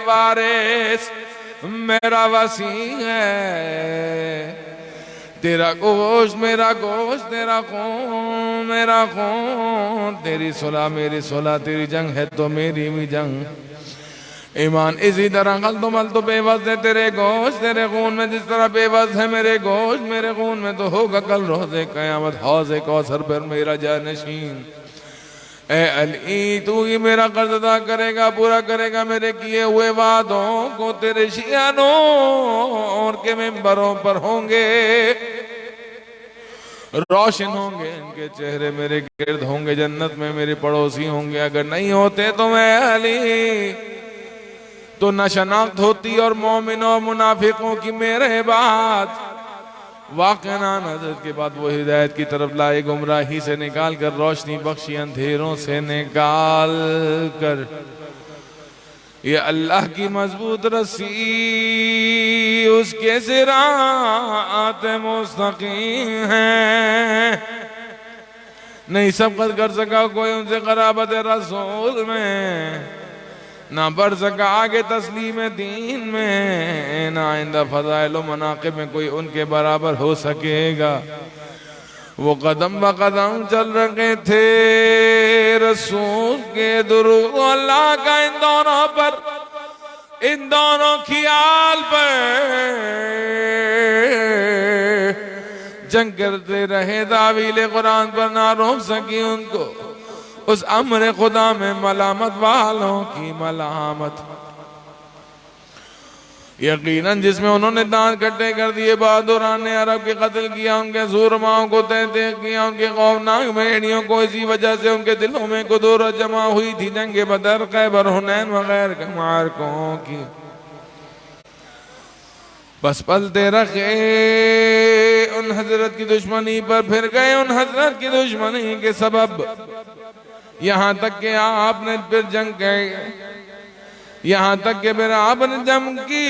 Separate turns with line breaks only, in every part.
وارث میرا وسیع ہے، تیرا گوشت میرا گوشت، تیرا خون میرا خون، تیری صلح میری صلح، تیری جنگ ہے تو میری بھی جنگ۔ ایمان اسی طرح غلط و ملت و بے وز ہے تیرے گوشت تیرے خون میں، جس طرح بے وز ہے میرے گوشت میرے خون میں، تو ہوگا کل روز قیامت حوض کوثر پر میرا جانشین۔ اے علی تو ہی میرا قرض ادا کرے گا، پورا کرے گا میرے کیے ہوئے وعدوں کو، تیرے شیعہ نور کے ممبروں پر ہوں گے، روشن ہوں گے ان کے چہرے، میرے گرد ہوں گے، جنت میں میرے پڑوسی ہوں گے۔ اگر نہیں ہوتے تو میں علی تو نہ شناخت ہوتی اور مومن اور منافقوں کی میرے بات۔ واقعاً حضرت کے بعد وہ ہدایت کی طرف لائے، گمراہی سے نکال کر روشنی بخشی، اندھیروں سے نکال کر۔ یہ اللہ کی مضبوط رسی اس کے صراط مستقیم ہے، نہیں سبقت کر سکا کوئی ان سے قرابت رسول میں، نہ بڑھ سکا آگے تسلیم دین میں، نہ آئندہ فضائل و مناقب میں کوئی ان کے برابر ہو سکے گا۔ وہ قدم بقدم چل رہے تھے رسول کے درود اللہ کا ان دونوں پر، ان دونوں کی آل پر جنگ کرتے رہے، تعویل قرآن پر نہ روک سکی ان کو، اس امر خدا میں ملامت والوں کی ملامت۔ یقیناً جس میں انہوں نے دانت کٹے کر دیے، بہادران نے عرب کے قتل کیا، ان کے سورماؤں کو تہتے کیا، ان کے خوفناک بھیڑیوں کو، اسی وجہ سے ان کے دلوں میں قدورت جمع ہوئی تھی جنگ بدر، خیبر، حنین وغیر کے معرکوں کی۔ بس پلتے رکھے ان حضرت کی دشمنی پر، پھر گئے ان حضرت کی دشمنی کے سبب، یہاں تک کہ آپ نے پھر جنگ کی، یہاں تک کہ پھر آپ نے جنگ کی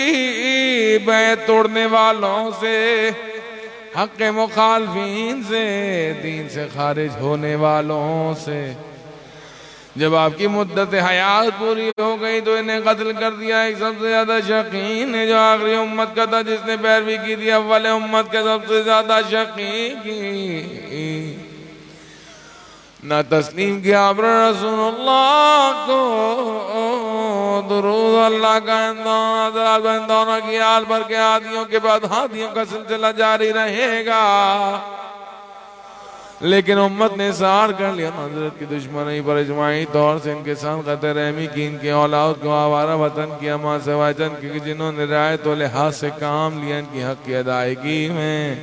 بیعت توڑنے والوں سے، حق مخالفین سے، دین سے خارج ہونے والوں سے۔ جب آپ کی مدت حیات پوری ہو گئی تو انہیں قتل کر دیا۔ ایک سب سے زیادہ شقین ہے جو آخری امت کا تھا، جس نے پیروی کی تھی اول امت کے سب سے زیادہ شقین کی، نہ تسلیم کیا ابر رسول اللہ کو، درود اللہ کا ان دونوں کی آل پر کے ہادیوں کے بعد ہادیوں کا سلسلہ جاری رہے گا۔ لیکن امت نے سار کر لیا حضرت کی دشمنی پر، اجماعی طور سے ان کے ساتھ قطع رحمی کی، ان کی اولاد کو آوارہ وطن کیا، ماں سوائے چند کی جنہوں نے رعایت و لحاظ سے کام لیا ان کی حق کی ادائیگی میں۔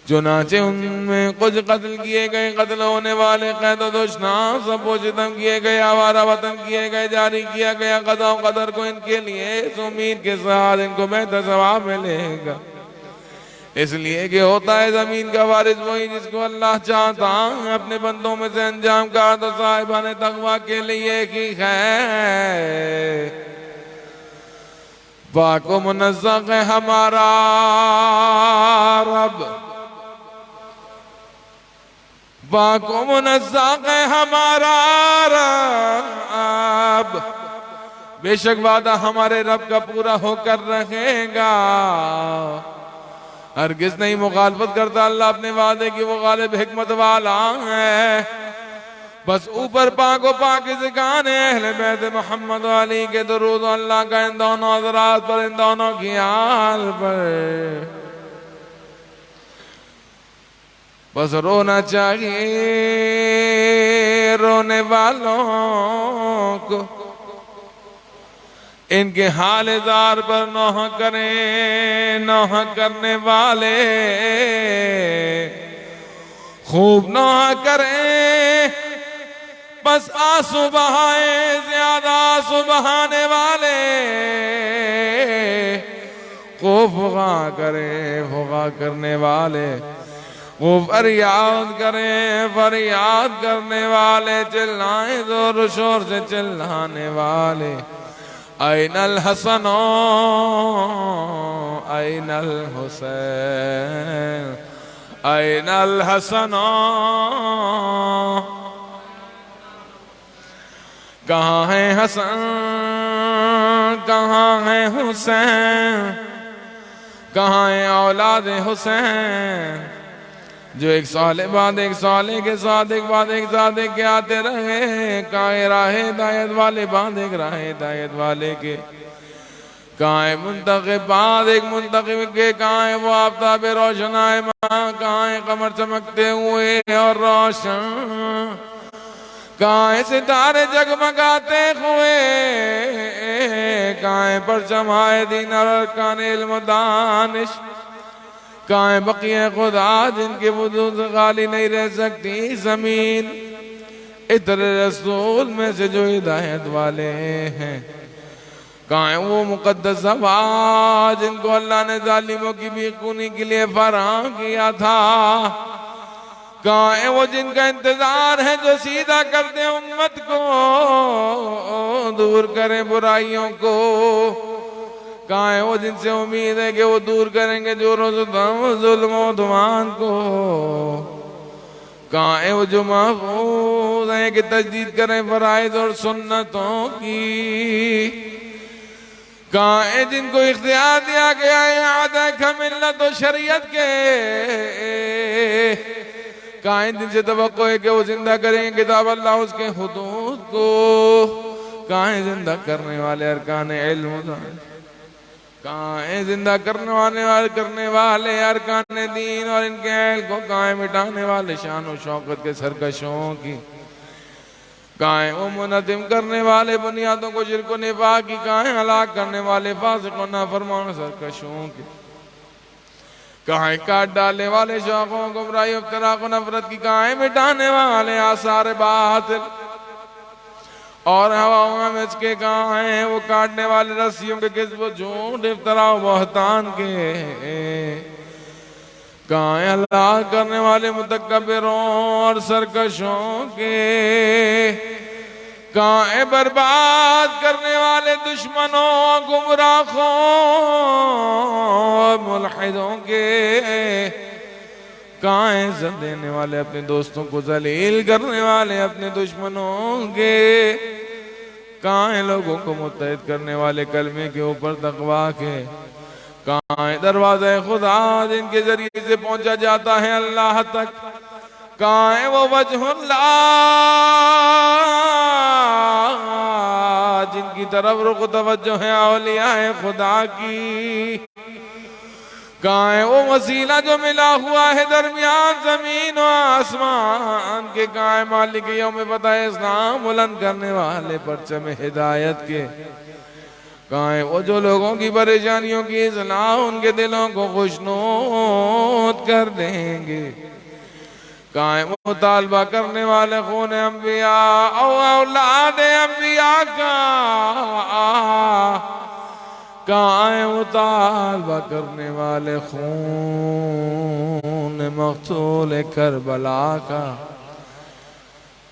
چنانچہ ان میں کچھ قتل کیے گئے، قتل ہونے والے قید و دشنام، سب و ستم کیے گئے، آوارہ وطن کیے گئے، جاری کیا گیا قضا و قدر کو ان کے لیے، اس امید کے ساتھ ان کو بہتر ثواب ملے گا، اس لیے کہ ہوتا ہے زمین کا وارث وہی جس کو اللہ چاہتا ہے اپنے بندوں میں سے انجام کا، تو صاحبان تقویٰ کے لیے کی خیر۔ پاک و منزہ ہے ہمارا رب، پاک و منزہ ہے ہمارا رب، بے شک وعدہ ہمارے رب کا پورا ہو کر رہے گا، ہرگز نہیں مخالفت کرتا اللہ اپنے وعدے کی، وہ غالب حکمت والا ہے۔ بس اوپر پاک و پاکیزگان اہل بیت محمد علی کے درود اللہ کا ان دونوں حضرات پر، ان دونوں کی آل پر۔ بس رونا چاہیے رونے والوں کو، ان کے حال زار پر نوح کریں نوح کرنے والے، خوب نوح کریں، بس آنسو بہائیں زیادہ آنسو بہانے والے، خوب فغا کریں فغا کرنے والے، خوب فریاد کریں فریاد کرنے والے، چلائیں زور و شور سے چلانے والے۔ این الحسن این الحسین این الحسن، کہاں ہے حسن کہاں ہے حسین، کہاں ہے اولاد حسین، جو ایک سال بعد ایک سال کے ساتھ ایک بعد ایک ساتھ کے آتے رہے، کہاں ہے راہ ہدایت والے بعد ایک راہ ہدایت والے کے، کہاں ہے منتخب بعد ایک منتخب کے، کہاں ہے وہ آفتاب روشن آئے ماں، کہاں ہے قمر چمکتے ہوئے اور روشن، کہاں ہے ستارے جگمگاتے ہوئے، کہاں ہے پرچم آئے دین اور ارکان علم و دانش، کہاں ہے بقیہ خدا جن کے وجود سے خالی نہیں رہ سکتی زمین، عطر رسول میں سے جو ہدایت والے ہیں، کہاں ہے وہ مقدس ہوا جن کو اللہ نے ظالموں کی بھی خونی کے لیے فراہم کیا تھا، کہاں ہے وہ جن کا انتظار ہے جو سیدھا کر دیں امت کو، دور کریں برائیوں کو، کہاں ہے وہ جن سے امید ہے کہ وہ دور کریں گے جور و ظلم و عدوان کو، کہاں ہے وہ جو محفوظ ہیں کہ تجدید کریں فرائض اور سنتوں کی، کہاں ہے جن کو اختیار دیا گیا ہے اعادہ ملت و شریعت کے، کہاں ہے جن سے توقع ہے کہ وہ زندہ کریں گے کتاب اللہ اس کے حدود کو، کہاں ہے زندہ کرنے والے ارکان علم و دانش، کہاں ہے زندہ کرنے والے ارکان دین اور ان کے اہل کو، کہاں ہے مٹانے والے شان و شوکت کے سرکشوں کی، کہاں ہے وہ منظم کرنے والے بنیادوں کو شرک و نفاق کی، کہاں ہے ہلاک کرنے والے فاسق و نافرمان سرکشوں کی، کہاں ہے کاٹ ڈالنے والے شوقوں گمراہی افتراق و نفرت کی، کہاں ہے مٹانے والے آثار باطل اور ہواؤں میں اس کے، کہاں ہیں وہ کاٹنے والے رسیوں کے کذب و جھوٹ افتراء و بہتان کے، کہاں ہیں ہلاک کرنے والے متکبروں اور سرکشوں کے، کہاں ہیں برباد کرنے والے دشمنوں گمراہوں اور ملحدوں کے، کہاں ہیں عزت دینے والے اپنے دوستوں کو ذلیل کرنے والے اپنے دشمنوں کے، کہاں ہیں لوگوں کو متحد کرنے والے کلمے کے اوپر تقویٰ کے، کہاں ہیں دروازہ خدا جن کے ذریعے سے پہنچا جاتا ہے اللہ تک، کہاں ہے وہ وجہ اللہ جن کی طرف رخ توجہ ہے اولیاء خدا کی، کہاں ہے وہ وسیلہ جو ملا ہوا ہے درمیان زمین و آسمان کے، کہاں ہے مالک یوم فتح اسلام بلند کرنے والے پرچم ہدایت کے، کہاں ہے وہ جو لوگوں کی پریشانیوں کی اصلاح ان کے دلوں کو خوشنود کر دیں گے، کہاں ہے وہ مطالبہ کرنے والے خون انبیاء او اولاد انبیاء کا، کہاں ہے مطالبہ کرنے والے خون مقتول کربلا کا،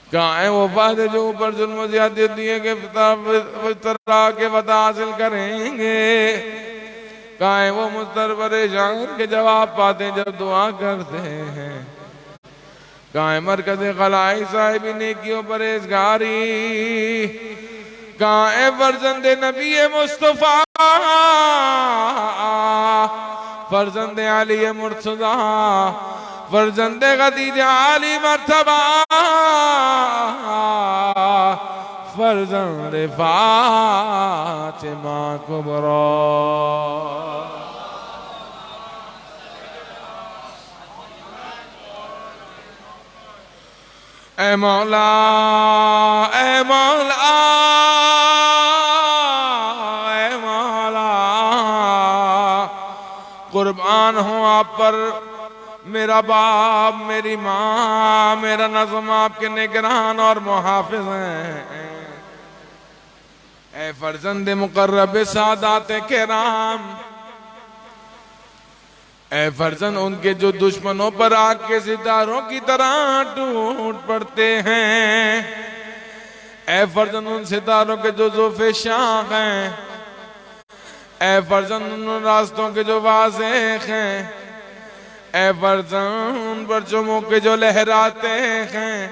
کہاں ہے وہ فائدے جو اوپر ظلم و زیادت دیے کہ فترہ کے وطا حاصل کریں گے، کہاں ہے وہ مضطر پریشان کے جواب پاتے جب دعا کرتے ہیں، کہاں ہے مرکز خلائی صاحب نیکیوں پرہیزگاری، کہاں ہے فرزند نبی مصطفیٰ فرزند علی مرتضیٰ فرزند خدیجہ علی مرتبہ فرزند فاطمہ کبریٰ، اے مولا اے مولا اے مولا، قربان ہوں آپ پر، میرا باپ میری ماں میرا نظم آپ کے نگران اور محافظ ہیں، اے فرزند مقرب سادات کرام، اے فرزند ان کے جو دشمنوں پر آگ کے ستاروں کی طرح ٹوٹ پڑتے ہیں، اے فرزند ان ستاروں کے جو ذوف شاخ ہیں، اے فرزند ان راستوں کے جو واضح ہیں، اے فرزند ان پرچموں کے جو لہراتے ہیں،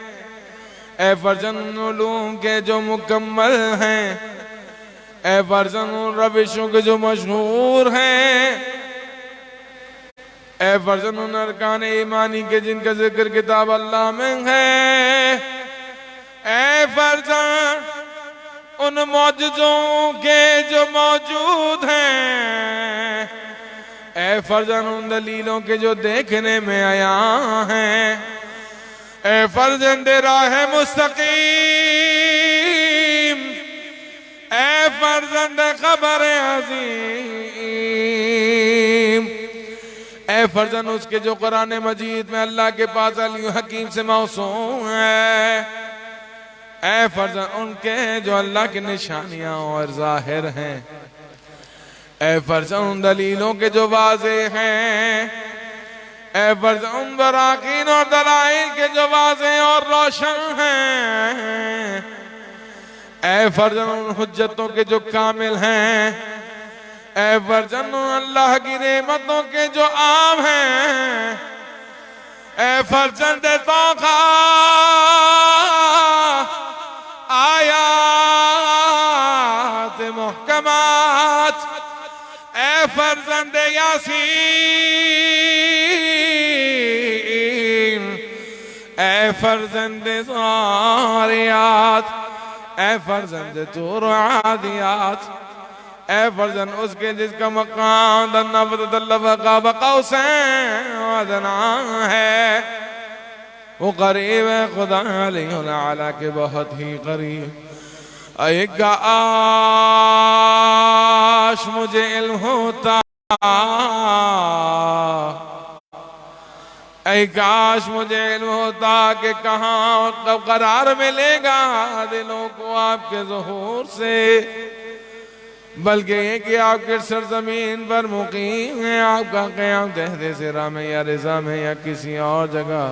اے فرزند ان علوم کے جو مکمل ہیں، اے فرزند ان روشوں کے جو مشہور ہیں، اے فرزند ان ارکان ایمانی کے جن کا ذکر کتاب اللہ میں ہے، اے فرزند ان معجزوں کے جو موجود ہیں، اے فرزند ان دلیلوں کے جو دیکھنے میں آیا ہیں، اے فرزند راہ مستقیم، اے فرزند خبر عظیم، اے فرزند اس کے جو قرآن مجید میں اللہ کے پاس علی حکیم سے موسوم ہے، اے فرزند ان کے جو اللہ کی نشانیاں اور ظاہر ہیں، اے فرزند ان دلیلوں کے جو واضح ہیں، اے فرزند ان براقین اور دلائل کے جو واضح اور روشن ہیں، اے فرزند ان حجتوں کے جو کامل ہیں، اے فرزند ان اللہ کی نعمتوں کے جو عام ہیں، اے فرزند توقع آیات محکمات، اے فرزند یاسین، اے فرزند زاریات، اے فرزند طور عادیات، اے فرزند اس کے جس کا مقام دنفت اللفقہ بقوسین وادنا ہے، وہ قریب ہے خدا علیہ العالی کے بہت ہی قریب۔ اے کاش مجھے علم ہوتا، اے کاش مجھے علم ہوتا کہ کہاں اور کب قرار ملے گا دلوں کو آپ کے ظہور سے، بلکہ یہ کہ آپ کے سرزمین پر مقیم ہے، آپ کا قیام تحت صرا میں یا رضا میں یا کسی اور جگہ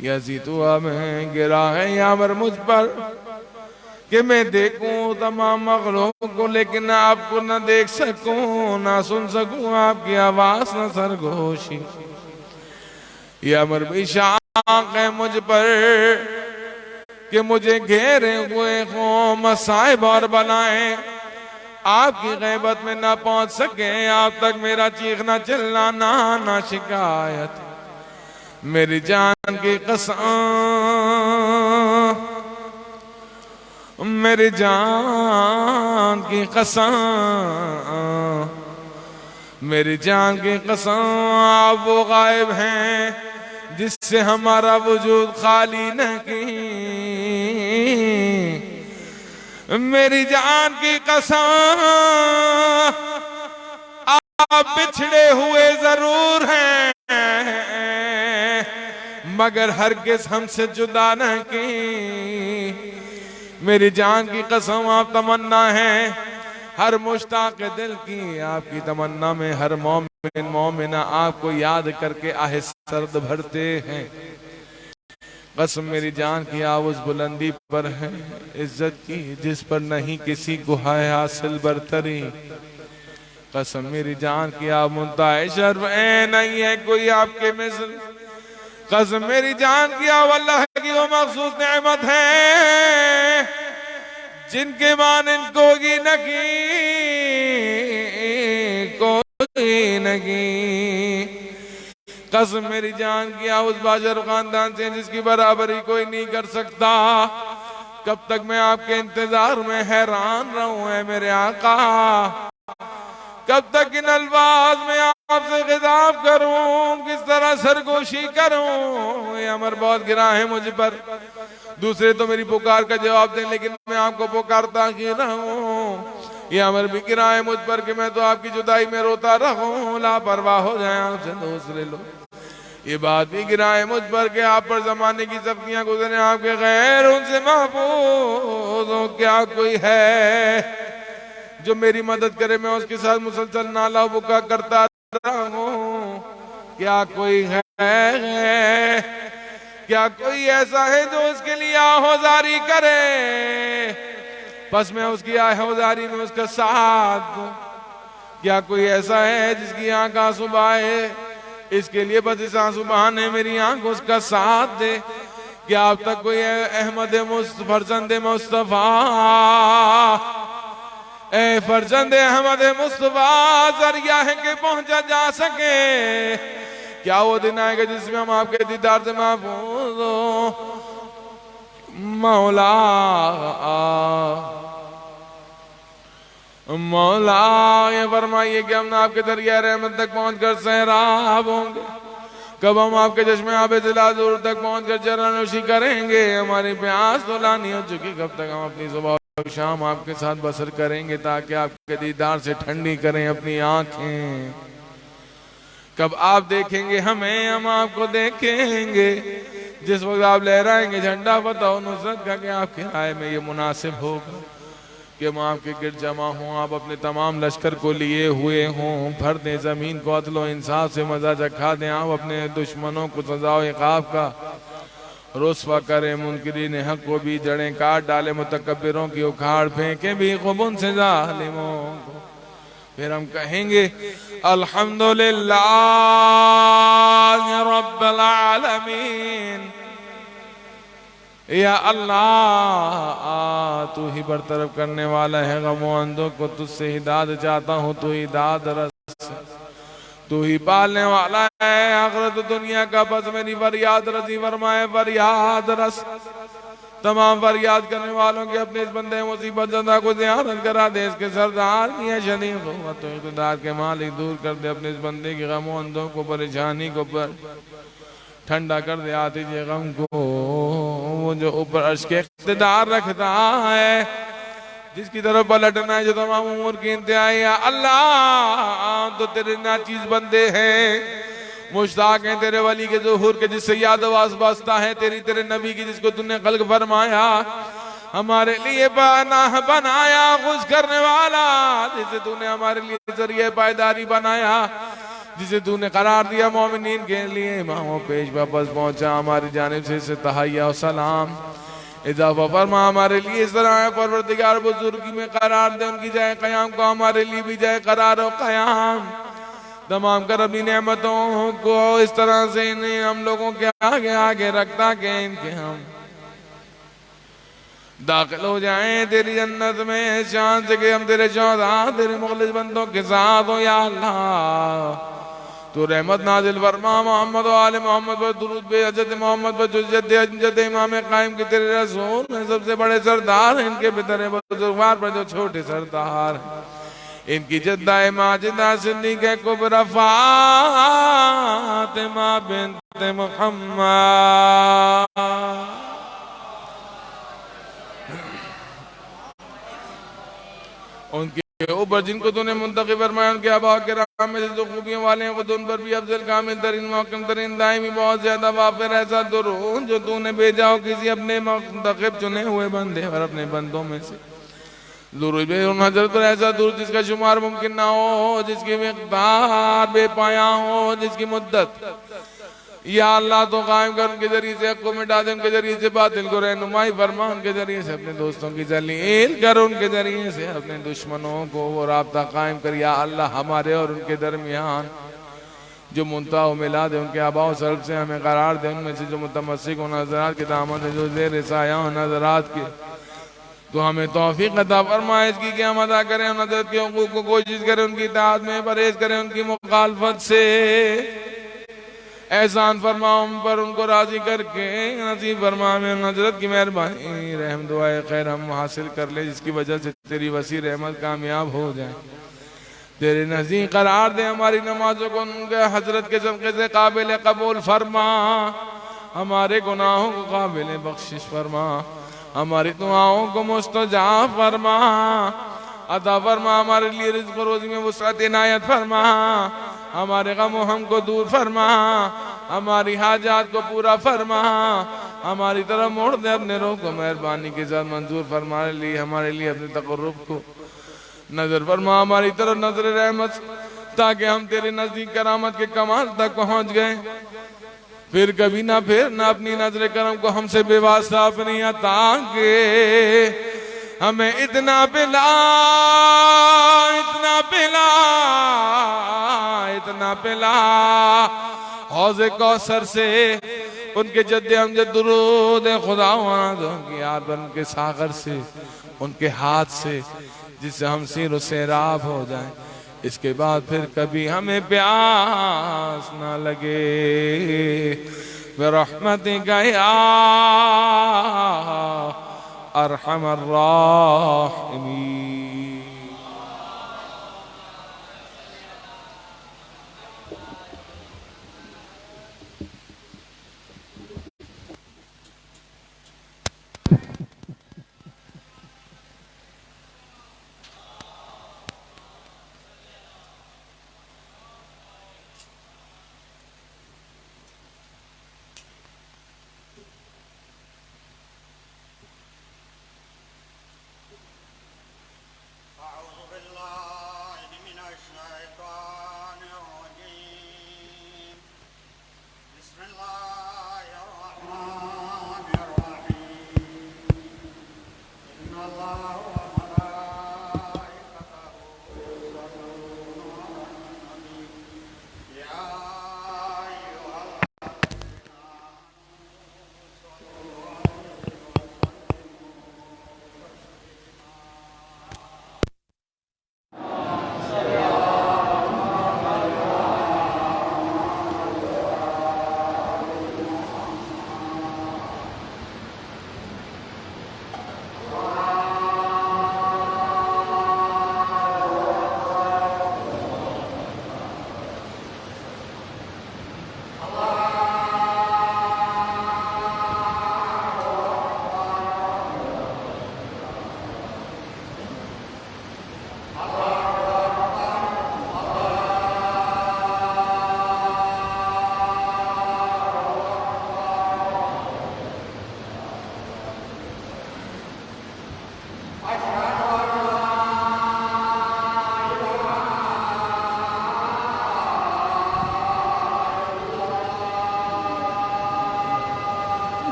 یا زیتوا میں گرا ہے یا مر مجھ پر کہ میں دیکھوں تمام مخلوق کو لیکن آپ کو نہ دیکھ سکوں، نہ سن سکوں آپ کی آواز، نہ سرگوشی، یا مر بھی شاق ہے مجھ پر کہ مجھے گھیرے ہوئے ہوں مصائب اور بلائیں، آپ کی غیبت میں نہ پہنچ سکیں، آپ تک میرا چیخنا چلانا نہ شکایت، میری جان کی قسم، میری جان کی قسم، میری جان کی قسم، آپ وہ غائب ہیں جس سے ہمارا وجود خالی نہیں، میری جان کی قسم، آپ بچھڑے ہوئے ضرور ہیں مگر ہرگز ہم سے جدا نہ کی، میری جان کی قسم آپ تمنا ہے ہر مشتاق دل کی، آپ کی تمنا میں ہر مومن مومنہ آپ کو یاد کر کے آہ سرد بھرتے ہیں، قسم میری جان کی آپ اس بلندی پر ہے عزت کی جس پر نہیں کسی کو ہے حاصل برتری، قسم میری جان کی آپ منتہی شرف نہیں ہے کوئی آپ کے مثل، قسم میری جان کی آپ اللہ کی وہ مخصوص نعمت ہے جن کے مانند کوئی نہیں، قسم میری جان کی آپ اس باشر خاندان سے جس کی برابری کوئی نہیں کر سکتا، کب تک میں آپ کے انتظار میں حیران رہوں اے میرے آقا، کب تک ان الفاظ میں آپ سے خطاب کروں، کس طرح سرگوشی کروں، یہ امر بہت گرا ہے مجھ پر، دوسرے تو میری پکار کا جواب دیں لیکن میں آپ کو پکارتا ہی رہوں، یہ امر بھی گرا ہے مجھ پر کہ میں تو آپ کی جدائی میں روتا رہوں، لاپرواہ ہو جائیں آپ سے دوسرے لوگ، یہ بات بھی گرا ہے مجھ پر کہ آپ پر زمانے کی سختیاں گزریں آپ کے غیر ان سے محفوظ ہو، کیا کوئی ہے جو میری مدد کرے میں اس کے ساتھ مسلسل نالہ و بکا کرتا رہوں، کیا کوئی ہے، کیا کوئی ایسا ہے جو اس کے لیے آہوزاری کرے، پس میں اس کی آہوزاری میں اس کا ساتھ دوں، کیا کوئی ایسا ہے جس کی آنکھ آنسو بہائے، اس کے لیے بس اس آنسو بہانے میری آنکھ اس کا ساتھ دے، کیا اب تک کوئی احمد فرزند مصطفیٰ اے فرزند احمد مصطفیٰ ذریعہ ہے کہ پہنچا جا سکے. کیا وہ دن آئے گا جس میں ہم آپ کے دیدار سے محفوظ ہوں مولا. مولا یہ فرمائیے کہ ہم آپ کے دریا رحمت تک پہنچ کر سیراب ہوں گے. کب ہم آپ کے چشمے آب ذلہ حضور تک پہنچ کر چرنوشی کریں گے. ہماری پیاس تو لانی ہو چکی. کب تک ہم اپنی صبح و شام آپ کے ساتھ بسر کریں گے تاکہ آپ کے دیدار سے ٹھنڈی کریں اپنی آنکھیں. کب آپ دیکھیں گے ہمیں, ہم آپ کو دیکھیں گے. جس وقت آپ لہرائیں گے جھنڈا فتح و نصرت کا کہ آپ کی رائے میں یہ مناسب ہوگا کہ ہم آپ کے گرد جمع ہوں. آپ اپنے تمام لشکر کو لیے ہوئے ہوں. بھر دیں زمین کو عدل و انصاف سے مزہ چکھا دیں. آپ اپنے دشمنوں کو سزا و عقاب کا رسوا کریں. منکرین حق کو بھی جڑیں کاٹ ڈالے. متکبروں کی اکھاڑ پھینکیں بھی خوب ان سے ظالموں کو. پھر ہم کہیں گے الحمدللہ رب العالمین. یا اللہ تو ہی برطرف کرنے والا ہے غم و اندوں کو. تجھ سے ہدایت چاہتا ہوں, تو ہی داد رس, تو ہی پالنے والا ہے آخرت دنیا کا. بس میری فریاد رسی فرمائے فریاد رس. تمام فریاد کرنے والوں کے اپنے اس بندے مصیبت زدہ کو زیارت کرا دے. اس کے سردار کی ہے شدید قوت و اقتدار کے مالک. دور کر دے اپنے اس بندے کی غم و اندوں کو, پریشانی کو پر ٹھنڈا کر دے آتش غم کو. وہ جو اوپر عرش کے اقتدار رکھتا ہے, جس کی طرف پلٹنا ہے جو تمام امور کی انتہائی. یا اللہ تو تیرے ناچیز بندے ہیں, مشتاق ہیں تیرے ولی کے ظہور کے جس سے یاد و واسطہ ہے تیرے نبی کی جس کو تُو نے خلق فرمایا. ہمارے لیے پناہ بنایا خوش کرنے والا, جسے تو نے ہمارے لیے ذریعہ پائیداری بنایا, جسے تو نے قرار دیا مومنین کے لیے. امام و پیش واپس پہنچا ہماری جانب سے تحیہ و سلام اضافہ فرما ہمارے لیے. اس طرح پروردگار بزرگی میں قرار دے, ان کی جائے قیام کو ہمارے لیے بھی جائے قرار و قیام. تمام کر اپنی نعمتوں کو اس طرح سے انہیں ہم لوگوں کے آگے رکھتا کہ ان کے ہم داخل ہو جائیں تیری جنت میں شان سے کہ ہم تیرے شہداء تیرے مخلص بندوں کے ساتھ ہو. یا اللہ تو رحمت نازل فرما محمد و آل محمد پر درود بے حضرت محمد پر جد امام قائم کی تیرے رسول ہیں سب سے بڑے سردار ہیں. ان کے بطر بزرگوار پر جو چھوٹے سردار ہیں, ان کی جدہ ماجدہ صدیقہ کبریٰ فاطمہ بنت محمد. ان کے اوپر جن کو تو نے منتخب فرمایا, ان کے آباء کرام میں سے جو خوبیوں والے ہیں خود ان پر بھی افضل کامل ترین محکم ترین دائمی بہت زیادہ وافر ایسا درود جو تو نے بھیجا ہو کسی اپنے منتخب چنے ہوئے بندے اور اپنے بندوں میں سے. درود بے ان حضرت پر ایسا درود جس کا شمار ممکن نہ ہو, جس کی مقدار بے پایاں ہو, جس کی مدت یا اللہ تو قائم کر. ان کے ذریعے سے حق کو مٹا دے, ان کے ذریعے سے باطل کو رہنمائی فرما, ان کے ذریعے سے اپنے دوستوں کی ذلیل کر, ان کے ذریعے سے اپنے دشمنوں کو وہ رابطہ قائم کر. یا اللہ ہمارے اور ان کے درمیان جو منتہا و ملا دے, ان کے آباء و سلف سے ہمیں قرار دے. ان میں سے جو متمسک ان حضرات کے دامن ہے, جو زیر سایہ ان حضرات کے, تو ہمیں توفیق عطا فرمائے اس کی کہ ہم ادا کریں ان حضرت کے حقوق کو, کوشش کریں ان کی اطاعت میں, پرہیز کریں ان کی مخالفت سے. احسان فرما ہم پر, ان کو راضی کر کے نصیب فرما ہمیں ان حضرت کی مہربانی رحم دعائے خیر ہم حاصل کر لے, جس کی وجہ سے تیری وسیع رحمت کامیاب ہو جائے. تیرے نزدیک قرار دے ہماری نمازوں کو, ان کے حضرت کے صدقے سے قابل قبول فرما. ہمارے گناہوں کو قابل بخشش فرما, ہماری دعاؤں کو مستجاب فرما. عطا فرما ہمارے لیے رزق و روزی میں وسعت عنایت فرما. ہمارے غم و ہم کو دور فرما, ہماری حاجات کو پورا فرما. ہماری طرف موڑ دے اپنے روح کو مہربانی کے ساتھ منظور فرما. ہمارے لیے اپنے تقرب کو نظر فرما, ہماری طرف نظر رحمت, تاکہ ہم تیرے نزدیک کرامت کے کمال تک پہنچ گئے. پھر کبھی نہ پھرنا اپنی نظر کرم کو ہم سے بے واسطہ اپنی عطا کے. ہمیں اتنا پلا اتنا پلا اتنا پلا حوض کوثر سے, ان کے جد امجد درود خدا ان کی یاد, ان کے ساغر سے, ان کے ہاتھ سے جس سے ہم سیر و سیراب ہو جائیں، اس کے بعد پھر کبھی ہمیں پیاس نہ لگے۔ برحمتک یا ارحم الراحمین۔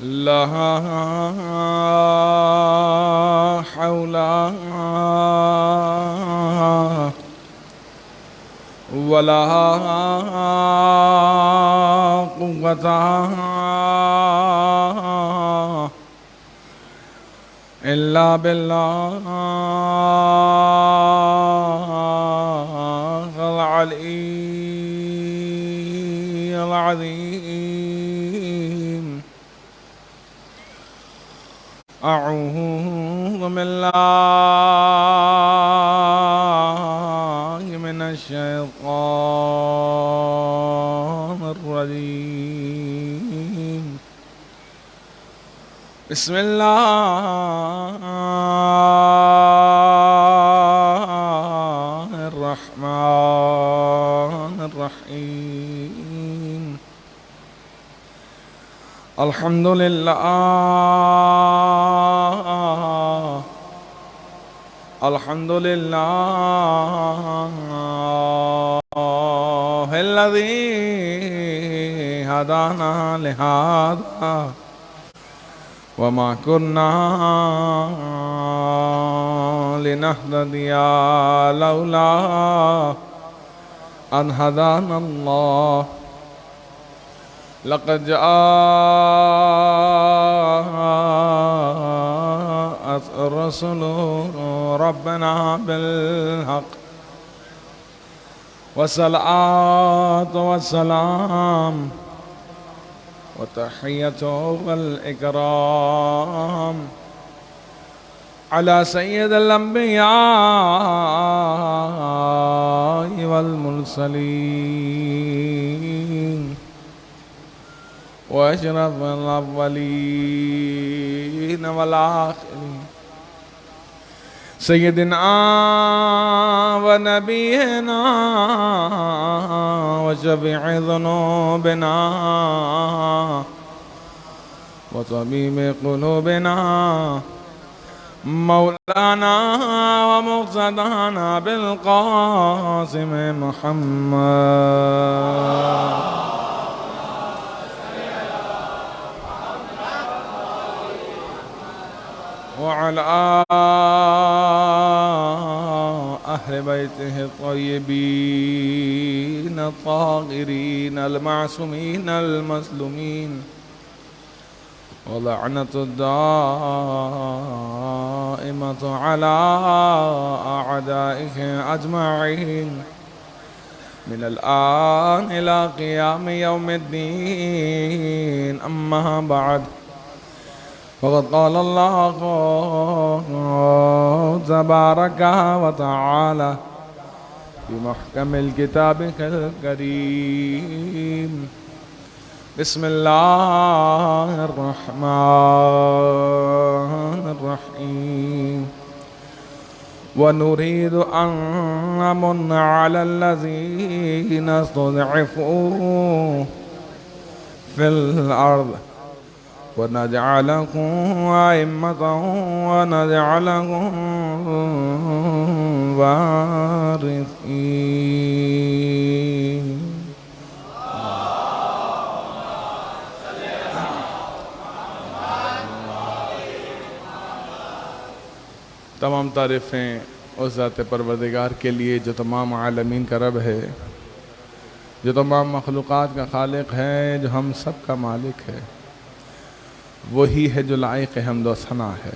لا حول ولا قوة إلا بالله العلي العظيم. أعوذ بالله من الشيطان الرجيم. بسم الله الرحمن الرحيم. الحمد لله الحمد لله الذي هدانا لهذا وما كنا لنهتدي لولا أن هدانا الله. لقد جاءت رسل ربنا بالحق والصلاة والسلام وتحية والإكرام على سيد الأنبياء والمرسلين وأشرف الأولين والآخرين سيدنا ونبينا وشفيع ذنوبنا وطبيب قلوبنا مولانا ومقتدانا بالقاسم محمد وعلى أهل بيته الطيبين الطاهرين المعصومين المظلومين ولعنة الدائمة على أعدائه أجمعين من الآن إلى قيام يوم الدين. أما بعد وقد قال الله تبارك وتعالى في محكم الكتاب الكريم بسم الله الرحمن الرحيم ونريد أن نمن على الذين استضعفوا في الأرض ونجعلكم أئمة ونجعلكم وارثين. تمام تعریفیں اس ذات پروردگار کے لیے جو تمام عالمین کا رب ہے، جو تمام مخلوقات کا خالق ہے، جو ہم سب کا مالک ہے. وہی ہے جو لائق حمد و ثنا ہے.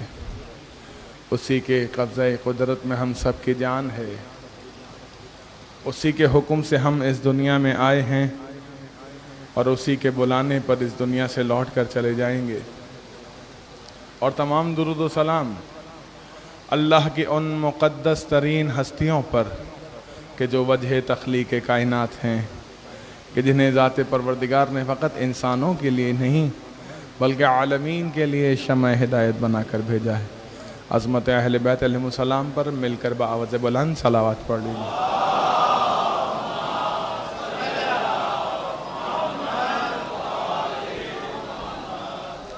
اسی کے قبضہ قدرت میں ہم سب کی جان ہے. اسی کے حکم سے ہم اس دنیا میں آئے ہیں اور اسی کے بلانے پر اس دنیا سے لوٹ کر چلے جائیں گے. اور تمام درود و سلام اللہ کی ان مقدس ترین ہستیوں پر کہ جو وجہ تخلیق کائنات ہیں، کہ جنہیں ذات پروردگار نے فقط انسانوں کے لیے نہیں بلکہ عالمین کے لیے شمع ہدایت بنا کر بھیجا ہے. عظمت اہل بیت علیہ السلام پر مل کر بآواز بلند صلوات پڑھ لیجیے.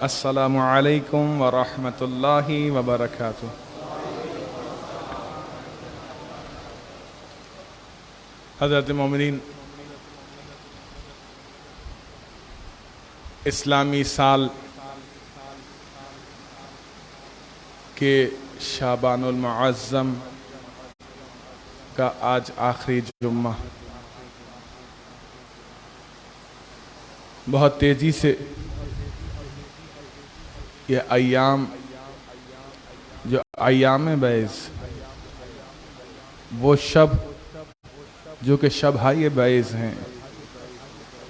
السلام علیکم ورحمۃ اللہ وبرکاتہ. حضرت مومنین، اسلامی سال کے شعبان المعظم کا آج آخری جمعہ بہت تیزی سے یہ ایام جو ایام بعض، وہ شب جو کہ شبہائے بعض ہیں،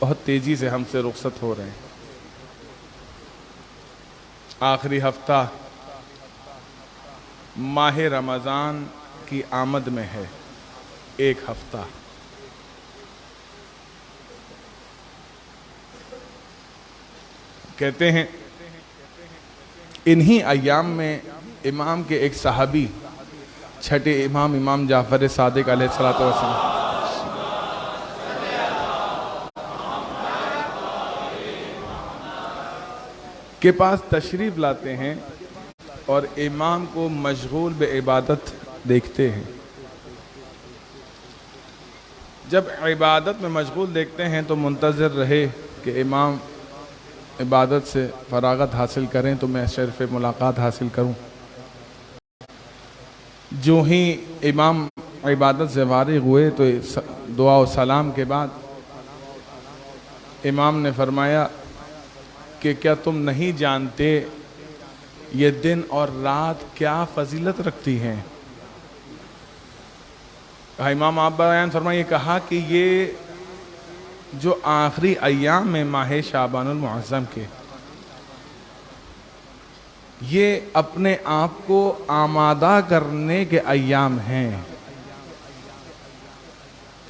بہت تیزی سے ہم سے رخصت ہو رہے ہیں. آخری ہفتہ ماہ رمضان کی آمد میں ہے. ایک ہفتہ کہتے ہیں انہی ایام میں امام کے ایک صحابی، چھٹے امام جعفر صادق علیہ السلام کے پاس تشریف لاتے ہیں اور امام کو مشغول بعبادت دیکھتے ہیں. جب عبادت میں مشغول دیکھتے ہیں تو منتظر رہے کہ امام عبادت سے فراغت حاصل کریں تو میں شرف ملاقات حاصل کروں. جو ہی امام عبادت سے فارغ ہوئے تو دعا و سلام کے بعد امام نے فرمایا کہ کیا تم نہیں جانتے یہ دن اور رات کیا فضیلت رکھتی ہیں؟ امام آپ بیان فرمائے، کہا کہ یہ جو آخری ایام میں ماہ شعبان المعظم کے، یہ اپنے آپ کو آمادہ کرنے کے ایام ہیں.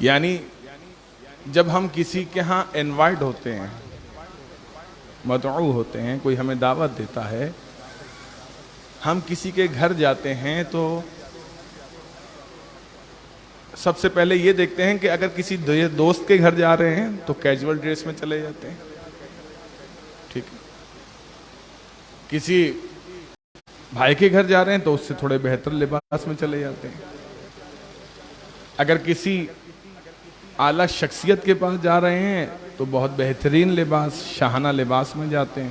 یعنی جب ہم کسی کے ہاں انوائٹ ہوتے ہیں، مدعو ہوتے ہیں، کوئی ہمیں دعوت دیتا ہے، ہم کسی کے گھر جاتے ہیں تو سب سے پہلے یہ دیکھتے ہیں کہ اگر کسی دوست کے گھر جا رہے ہیں تو کیجول ڈریس میں چلے جاتے ہیں. ٹھیک ہے. کسی بھائی کے گھر جا رہے ہیں تو اس سے تھوڑے بہتر لباس میں چلے جاتے ہیں. اگر کسی اعلیٰ شخصیت کے پاس جا رہے ہیں تو بہت بہترین لباس، شاہانہ لباس میں جاتے ہیں.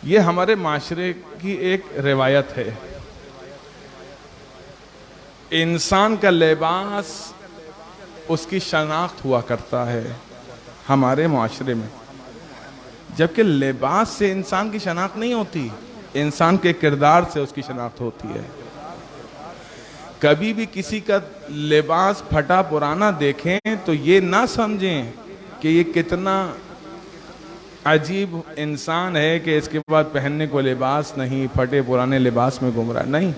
یہ ہمارے معاشرے کی ایک روایت ہے. انسان کا لباس اس کی شناخت ہوا کرتا ہے ہمارے معاشرے میں، جبکہ لباس سے انسان کی شناخت نہیں ہوتی، انسان کے کردار سے اس کی شناخت ہوتی ہے. کبھی بھی کسی کا لباس پھٹا پرانا دیکھیں تو یہ نہ سمجھیں کہ یہ کتنا عجیب انسان ہے کہ اس کے بعد پہننے کو لباس نہیں، پھٹے پرانے لباس میں گھوم رہا ہے. نہیں،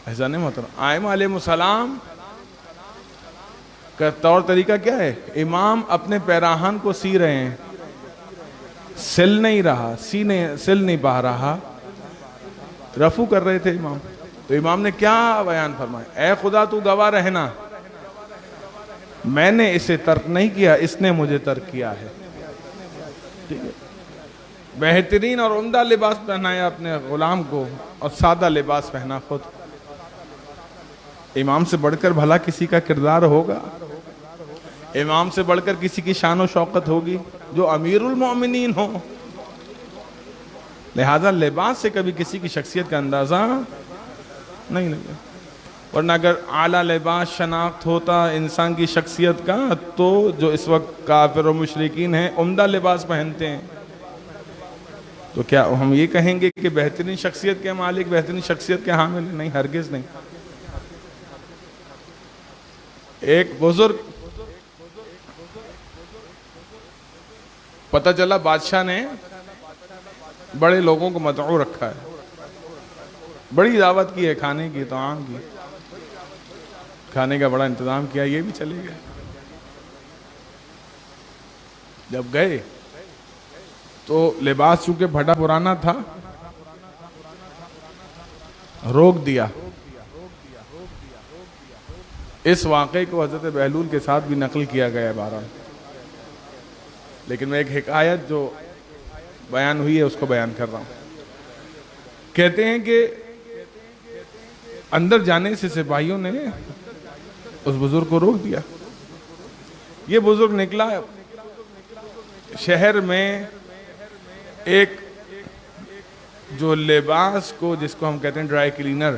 ایسا نہیں محترم. آئمہ علیہ السلام کا طور طریقہ کیا ہے؟ امام اپنے پیراہن کو سی رہے ہیں، سل نہیں رہا، سل نہیں پا رہا، رفو کر رہے تھے امام. تو امام نے کیا بیان فرمایا؟ اے خدا تو گواہ رہنا، میں نے اسے ترک نہیں کیا، اس نے مجھے ترک کیا ہے. ٹھیک ہے، بہترین اور عمدہ لباس پہنایا اپنے غلام کو اور سادہ لباس پہنا خود. امام سے بڑھ کر بھلا کسی کا کردار ہوگا؟ امام سے بڑھ کر کسی کی شان و شوقت ہوگی جو امیر المومنین ہو؟ لہذا لباس سے کبھی کسی کی شخصیت کا اندازہ نہیں لگا. ورنہ اگر اعلیٰ لباس شناخت ہوتا انسان کی شخصیت کا تو جو اس وقت کافر و مشرکین ہیں عمدہ لباس پہنتے ہیں، تو کیا ہم یہ کہیں گے کہ بہترین شخصیت کے مالک، بہترین شخصیت کے حامل ہیں؟ نہیں، ہرگز نہیں. ایک بزرگ پتہ چلا بادشاہ نے بڑے لوگوں کو مدعو رکھا ہے، بڑی دعوت کی ہے، کھانے کی، طعام کی، کھانے کا بڑا انتظام کیا، یہ بھی چلے گئے. جب گئے تو لباس چونکہ پھٹا پرانا تھا، روک دیا. اس واقعے کو حضرت بہلول کے ساتھ بھی نقل کیا گیا ہے بہرحال، لیکن میں ایک حکایت جو بیان ہوئی ہے اس کو بیان کر رہا ہوں. کہتے ہیں کہ اندر جانے سے سپاہیوں نے اس بزرگ کو روک دیا. یہ بزرگ نکلا، شہر میں ایک جو لباس کو جس کو ہم کہتے ہیں ڈرائی کلینر،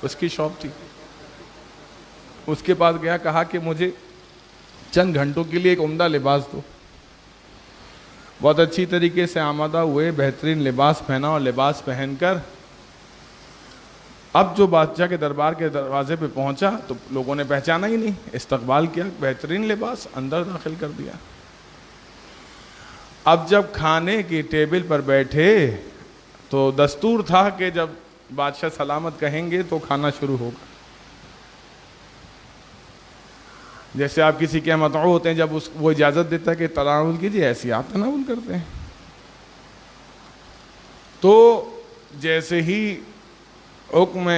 اس کی شاپ تھی. اس کے پاس گیا، کہا کہ مجھے چند گھنٹوں کے لیے ایک عمدہ لباس دو. بہت اچھی طریقے سے آمادہ ہوئے، بہترین لباس پہنا اور لباس پہن کر اب جو بادشاہ کے دربار کے دروازے پہ پہنچا تو لوگوں نے پہچانا ہی نہیں، استقبال کیا، بہترین لباس، اندر داخل کر دیا. اب جب کھانے کی ٹیبل پر بیٹھے تو دستور تھا کہ جب بادشاہ سلامت کہیں گے تو کھانا شروع ہوگا. جیسے آپ کسی کے مدعو ہوتے ہیں، جب وہ اجازت دیتا ہے کہ تناول کیجیے، ایسی آپ تناول کرتے ہیں. تو جیسے ہی حکم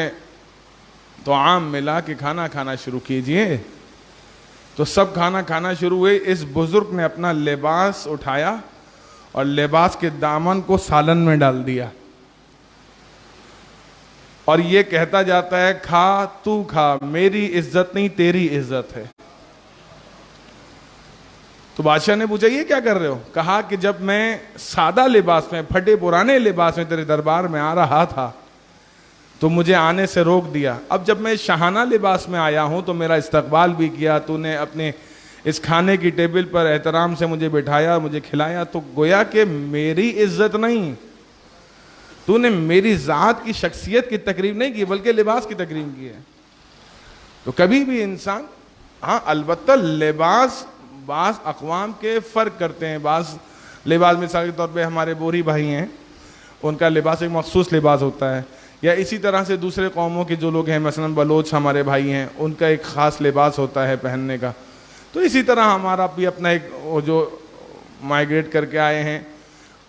طعام ملا کہ کھانا کھانا شروع کیجئے تو سب کھانا کھانا شروع ہوئے. اس بزرگ نے اپنا لباس اٹھایا اور لباس کے دامن کو سالن میں ڈال دیا اور یہ کہتا جاتا ہے، کھا تو کھا، میری عزت نہیں تیری عزت ہے. تو بادشاہ نے پوچھا یہ کیا کر رہے ہو؟ کہا کہ جب میں سادہ لباس میں، پھٹے پرانے لباس میں تیرے دربار میں آ رہا تھا تو مجھے آنے سے روک دیا. اب جب میں شاہانہ لباس میں آیا ہوں تو میرا استقبال بھی کیا، تو نے اپنے اس کھانے کی ٹیبل پر احترام سے مجھے بٹھایا، مجھے کھلایا. تو گویا کہ میری عزت نہیں، تو نے میری ذات کی شخصیت کی تکریم نہیں کی بلکہ لباس کی تکریم کی ہے. تو کبھی بھی انسان، ہاں البتہ لباس بعض اقوام کے فرق کرتے ہیں. بعض لباس مثال کے طور پہ ہمارے بوری بھائی ہیں، ان کا لباس ایک مخصوص لباس ہوتا ہے، یا اسی طرح سے دوسرے قوموں کے جو لوگ ہیں، مثلا بلوچ ہمارے بھائی ہیں، ان کا ایک خاص لباس ہوتا ہے پہننے کا. تو اسی طرح ہمارا بھی اپنا ایک، وہ جو مائیگریٹ کر کے آئے ہیں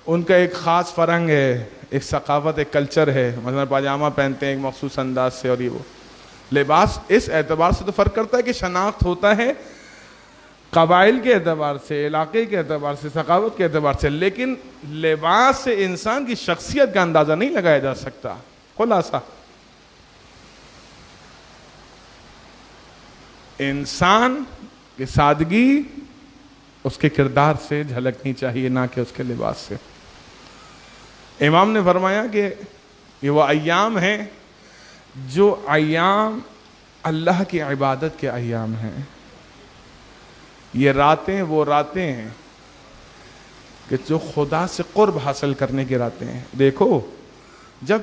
ان کا ایک خاص فرہنگ ہے، ایک ثقافت، ایک کلچر ہے. مثلا پاجامہ پہنتے ہیں ایک مخصوص انداز سے، اور یہ وہ لباس اس اعتبار سے تو فرق کرتا ہے کہ شناخت ہوتا ہے قبائل کے اعتبار سے، علاقے کے اعتبار سے، ثقافت کے اعتبار سے، لیکن لباس سے انسان کی شخصیت کا اندازہ نہیں لگایا جا سکتا. خلاصہ انسان کی سادگی اس کے کردار سے جھلکنی چاہیے، نہ کہ اس کے لباس سے. امام نے فرمایا کہ یہ وہ ایام ہیں جو ایام اللہ کی عبادت کے ایام ہیں. یہ راتیں وہ راتیں ہیں کہ جو خدا سے قرب حاصل کرنے کی راتیں ہیں. دیکھو، جب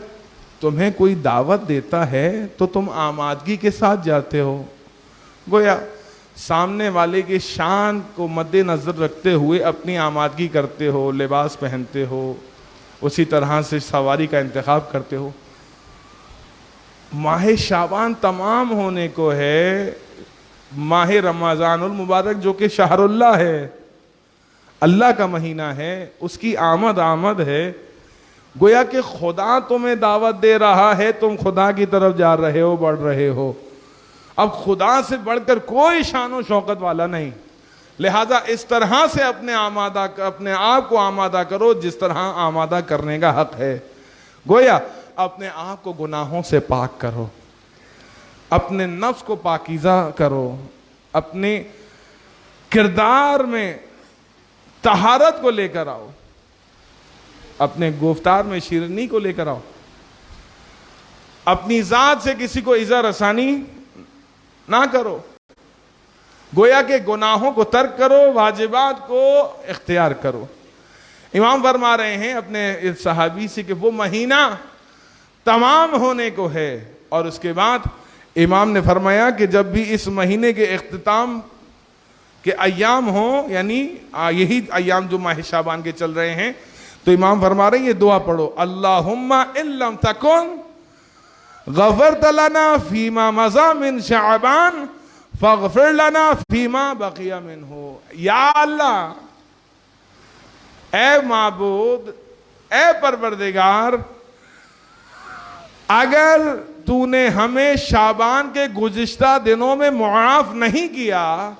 تمہیں کوئی دعوت دیتا ہے تو تم آمادگی کے ساتھ جاتے ہو. گویا سامنے والے کی شان کو مد نظر رکھتے ہوئے اپنی آمادگی کرتے ہو، لباس پہنتے ہو، اسی طرح سے سواری کا انتخاب کرتے ہو. ماہ شعبان تمام ہونے کو ہے، ماہ رمضان المبارک جو کہ شہر اللہ ہے، اللہ کا مہینہ ہے، اس کی آمد ہے. گویا کہ خدا تمہیں دعوت دے رہا ہے، تم خدا کی طرف جا رہے ہو، بڑھ رہے ہو. اب خدا سے بڑھ کر کوئی شان و شوکت والا نہیں، لہذا اس طرح سے اپنے آپ کو آمادہ کرو جس طرح آمادہ کرنے کا حق ہے. گویا اپنے آپ کو گناہوں سے پاک کرو، اپنے نفس کو پاکیزہ کرو، اپنے کردار میں طہارت کو لے کر آؤ، اپنے گفتار میں شیرینی کو لے کر آؤ، اپنی ذات سے کسی کو ایذا رسانی نہ کرو. گویا کہ گناہوں کو ترک کرو، واجبات کو اختیار کرو. امام فرما رہے ہیں اپنے اس صحابی سے کہ وہ مہینہ تمام ہونے کو ہے، اور اس کے بعد امام نے فرمایا کہ جب بھی اس مہینے کے اختتام کے ایام ہوں، یعنی یہی ایام جو ماہ شعبان کے چل رہے ہیں، تو امام فرما رہے ہیں یہ دعا پڑھو: اللہم ان لم تکن غفرت لنا فیما مضی من شعبان فاغفر لنا فیما بقی منہ. یا اللہ، اے معبود، اے پروردگار، اگر تو نے ہمیں شعبان کے گزشتہ دنوں میں معاف نہیں کیا،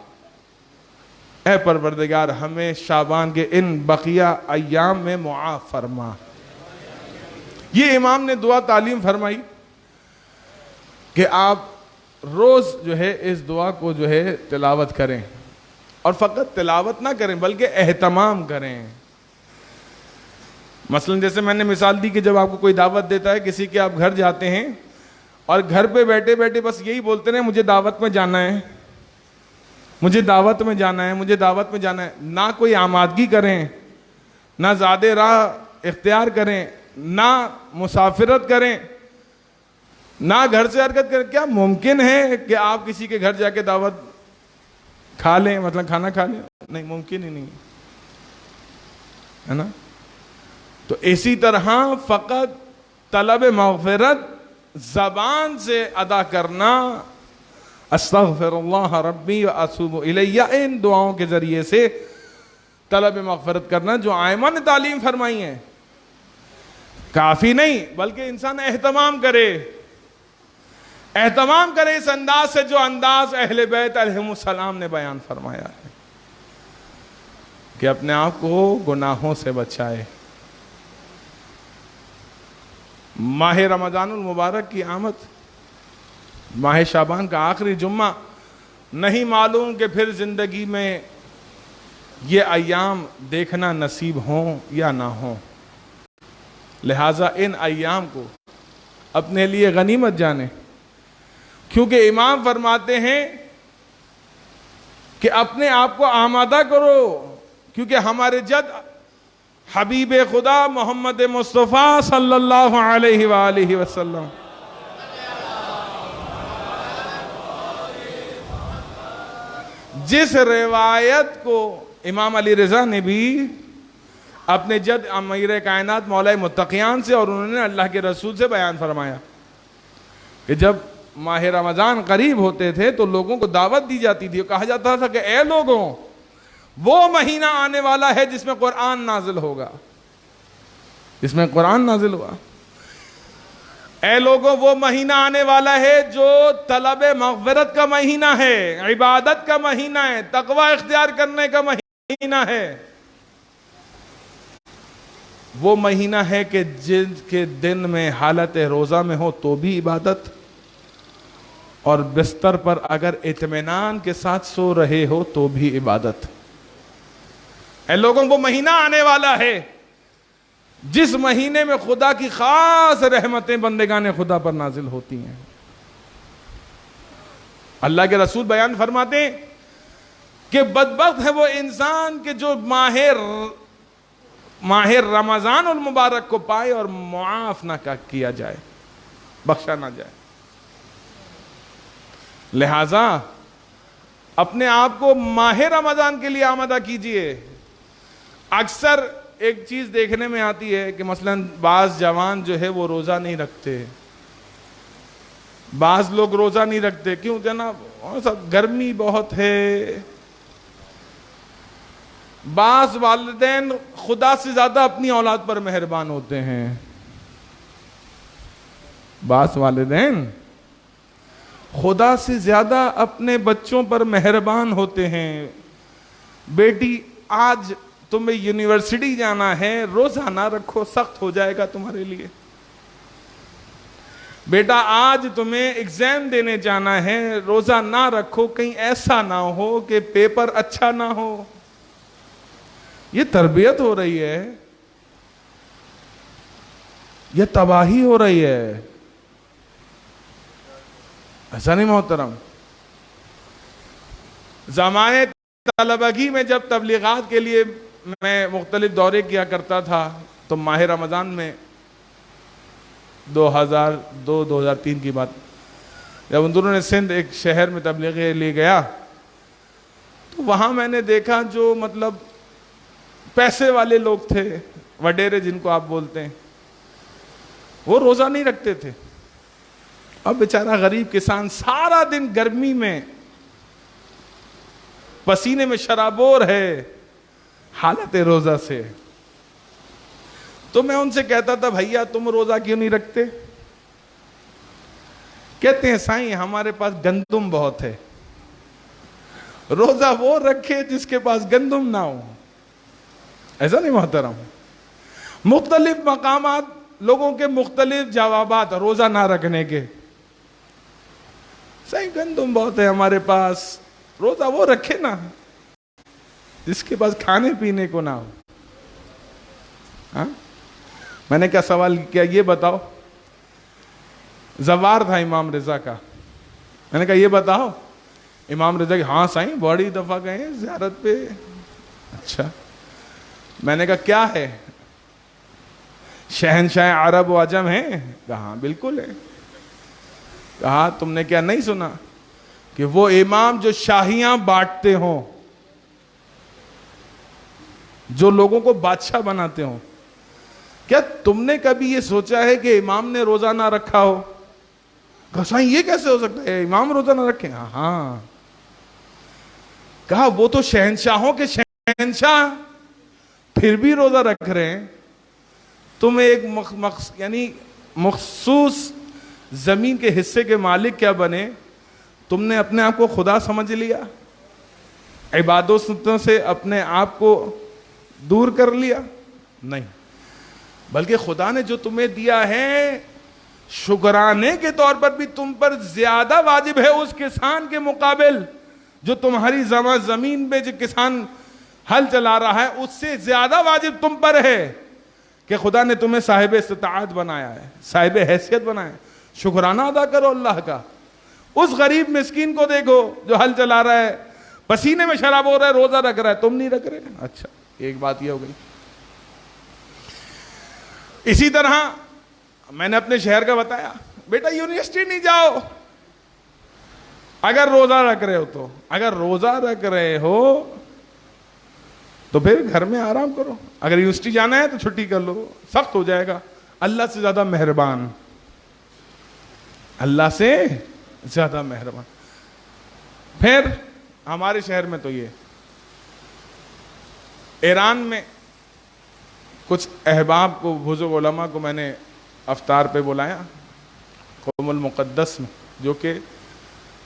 اے پروردگار ہمیں شعبان کے ان بقیہ ایام میں معاف فرما. یہ امام نے دعا تعلیم فرمائی کہ آپ روز جو ہے اس دعا کو جو ہے تلاوت کریں، اور فقط تلاوت نہ کریں بلکہ اہتمام کریں. مثلا جیسے میں نے مثال دی کہ جب آپ کو کوئی دعوت دیتا ہے، کسی کے آپ گھر جاتے ہیں اور گھر پہ بیٹھے بیٹھے بس یہی بولتے رہے مجھے دعوت میں جانا ہے، مجھے دعوت میں جانا ہے، مجھے دعوت میں جانا ہے. نہ کوئی آمادگی کریں، نہ زیادہ راہ اختیار کریں، نہ مسافرت کریں، نہ گھر سے حرکت کریں. کیا ممکن ہے کہ آپ کسی کے گھر جا کے دعوت کھا لیں، مطلب کھانا کھا لیں؟ نہیں، ممکن ہی نہیں ہے نا. تو اسی طرح فقط طلب مغفرت زبان سے ادا کرنا، استغفر اللہ ربی واتوب الیہ، ان دعاؤں کے ذریعے سے طلب مغفرت کرنا جو آئمہ نے تعلیم فرمائی ہیں، کافی نہیں بلکہ انسان اہتمام کرے اس انداز سے جو انداز اہل بیت علیہم السلام نے بیان فرمایا ہے کہ اپنے آپ کو گناہوں سے بچائے. ماہ رمضان المبارک کی آمد، ماہ شعبان کا آخری جمعہ، نہیں معلوم کہ پھر زندگی میں یہ ایام دیکھنا نصیب ہوں یا نہ ہوں. لہٰذا ان ایام کو اپنے لیے غنیمت جانیں، کیونکہ امام فرماتے ہیں کہ اپنے آپ کو آمادہ کرو، کیونکہ ہمارے جد حبیب خدا محمد مصطفیٰ صلی اللہ علیہ وآلہ وسلم جس روایت کو امام علی رضا نے بھی اپنے جد امیر کائنات مولا متقیان سے اور انہوں نے اللہ کے رسول سے بیان فرمایا کہ جب ماہ رمضان قریب ہوتے تھے تو لوگوں کو دعوت دی جاتی تھی، کہا جاتا تھا کہ اے لوگوں، وہ مہینہ آنے والا ہے جس میں قرآن نازل ہوگا، جس میں قرآن نازل ہوا. اے لوگوں، وہ مہینہ آنے والا ہے جو طلب مغفرت کا مہینہ ہے، عبادت کا مہینہ ہے، تقوی اختیار کرنے کا مہینہ ہے. وہ مہینہ ہے کہ جن کے دن میں حالت روزہ میں ہو تو بھی عبادت، اور بستر پر اگر اطمینان کے ساتھ سو رہے ہو تو بھی عبادت. اے لوگوں، وہ مہینہ آنے والا ہے جس مہینے میں خدا کی خاص رحمتیں بندگان خدا پر نازل ہوتی ہیں. اللہ کے رسول بیان فرماتے ہیں کہ بدبخت ہے وہ انسان کہ جو ماہ رمضان المبارک کو پائے اور معاف نہ کیا جائے، بخشا نہ جائے. لہذا اپنے آپ کو ماہ رمضان کے لیے آمادہ کیجئے. اکثر ایک چیز دیکھنے میں آتی ہے کہ مثلا بعض جوان جو ہے وہ روزہ نہیں رکھتے, بعض لوگ روزہ نہیں رکھتے. کیوں جناب؟ گرمی بہت ہے. بعض والدین خدا سے زیادہ اپنی اولاد پر مہربان ہوتے ہیں. بعض والدین خدا سے زیادہ اپنے بچوں پر مہربان ہوتے ہیں. بیٹی آج تمہیں یونیورسٹی جانا ہے, روزہ نہ رکھو, سخت ہو جائے گا تمہارے لیے. بیٹا آج تمہیں ایگزام دینے جانا ہے, روزہ نہ رکھو, کہیں ایسا نہ ہو کہ پیپر اچھا نہ ہو. یہ تربیت ہو رہی ہے, یہ تباہی ہو رہی ہے. ایسا نہیں محترم؟ زمانے طلبگی میں جب تبلیغات کے لیے میں مختلف دورے کیا کرتا تھا تو ماہ رمضان میں 2002-2003 کی بات, جب اندرون سندھ ایک شہر میں تبلیغ کے لیے گیا تو وہاں میں نے دیکھا جو مطلب پیسے والے لوگ تھے, وڈیرے جن کو آپ بولتے ہیں, وہ روزہ نہیں رکھتے تھے. اب بیچارہ غریب کسان سارا دن گرمی میں پسینے میں شرابور ہے حالت روزہ سے. تو میں ان سے کہتا تھا بھیا تم روزہ کیوں نہیں رکھتے؟ کہتے ہیں سائیں ہمارے پاس گندم بہت ہے. روزہ وہ رکھے جس کے پاس گندم نہ ہو. ایسا نہیں محترم؟ مختلف مقامات, لوگوں کے مختلف جوابات روزہ نہ رکھنے کے. سائیں گندم بہت ہے ہمارے پاس, روزہ وہ رکھے نا جس کے پاس کھانے پینے کو نہ ہو. ہاں میں نے کیا سوال کیا, یہ بتاؤ, زوار تھا امام رضا کا, میں نے کہا یہ بتاؤ امام رضا کی, ہاں سائیں بڑی دفعہ گئے ہیں زیارت پہ. اچھا, میں نے کہا کیا ہے, شہنشاہ عرب و عجم ہیں؟ کہا بالکل ہے. کہا تم نے کیا نہیں سنا کہ وہ امام جو شاہیاں بانٹتے ہوں, جو لوگوں کو بادشاہ بناتے ہوں, کیا تم نے کبھی یہ سوچا ہے کہ امام نے روزہ نہ رکھا ہو؟ کہا سائیں یہ کیسے ہو سکتا ہے, امام روزہ نہ رکھیں؟ ہاں. کہا وہ تو شہنشاہوں کے شہنشاہ پھر بھی روزہ رکھ رہے ہیں, تم ایک یعنی مخصوص زمین کے حصے کے مالک کیا بنے, تم نے اپنے آپ کو خدا سمجھ لیا, عبادتوں سے اپنے آپ کو دور کر لیا؟ نہیں, بلکہ خدا نے جو تمہیں دیا ہے شکرانے کے طور پر بھی تم پر زیادہ واجب ہے اس کسان کے مقابل جو تمہاری زمین میں جو کسان ہل چلا رہا ہے, اس سے زیادہ واجب تم پر ہے کہ خدا نے تمہیں صاحب استطاعت بنایا ہے, صاحب حیثیت بنایا ہے. شکرانہ ادا کرو اللہ کا. اس غریب مسکین کو دیکھو جو ہل چلا رہا ہے, پسینے میں شراب ہو رہا ہے, روزہ رکھ رہا ہے, تم نہیں رکھ رہے. اچھا, ایک بات یہ ہو گئی. اسی طرح میں نے اپنے شہر کا بتایا, بیٹا یونیورسٹی نہیں جاؤ اگر روزہ رکھ رہے ہو تو, اگر روزہ رکھ رہے ہو تو پھر گھر میں آرام کرو. اگر یونیورسٹی جانا ہے تو چھٹی کر لو, سخت ہو جائے گا. اللہ سے زیادہ مہربان, اللہ سے زیادہ مہربان. پھر ہمارے شہر میں تو یہ, ایران میں کچھ احباب کو, بزرگ علماء کو میں نے افطار پہ بلایا, قوم المقدس میں, جو کہ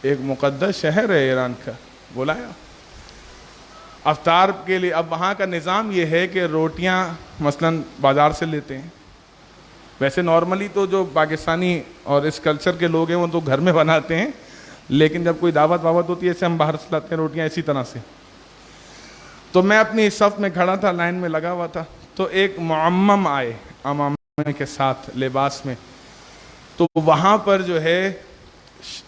ایک مقدس شہر ہے ایران کا, بلایا افطار کے لیے. اب وہاں کا نظام یہ ہے کہ روٹیاں مثلاً بازار سے لیتے ہیں. ویسے نارملی تو جو پاکستانی اور اس کلچر کے لوگ ہیں وہ تو گھر میں بناتے ہیں, لیکن جب کوئی دعوت ہوتی ہے ایسے ہم باہر سے لاتے ہیں روٹیاں اسی طرح سے. تو میں اپنی صف میں کھڑا تھا, لائن میں لگا ہوا تھا, تو ایک معمم آئے عمامے کے ساتھ لباس میں. تو وہاں پر جو ہے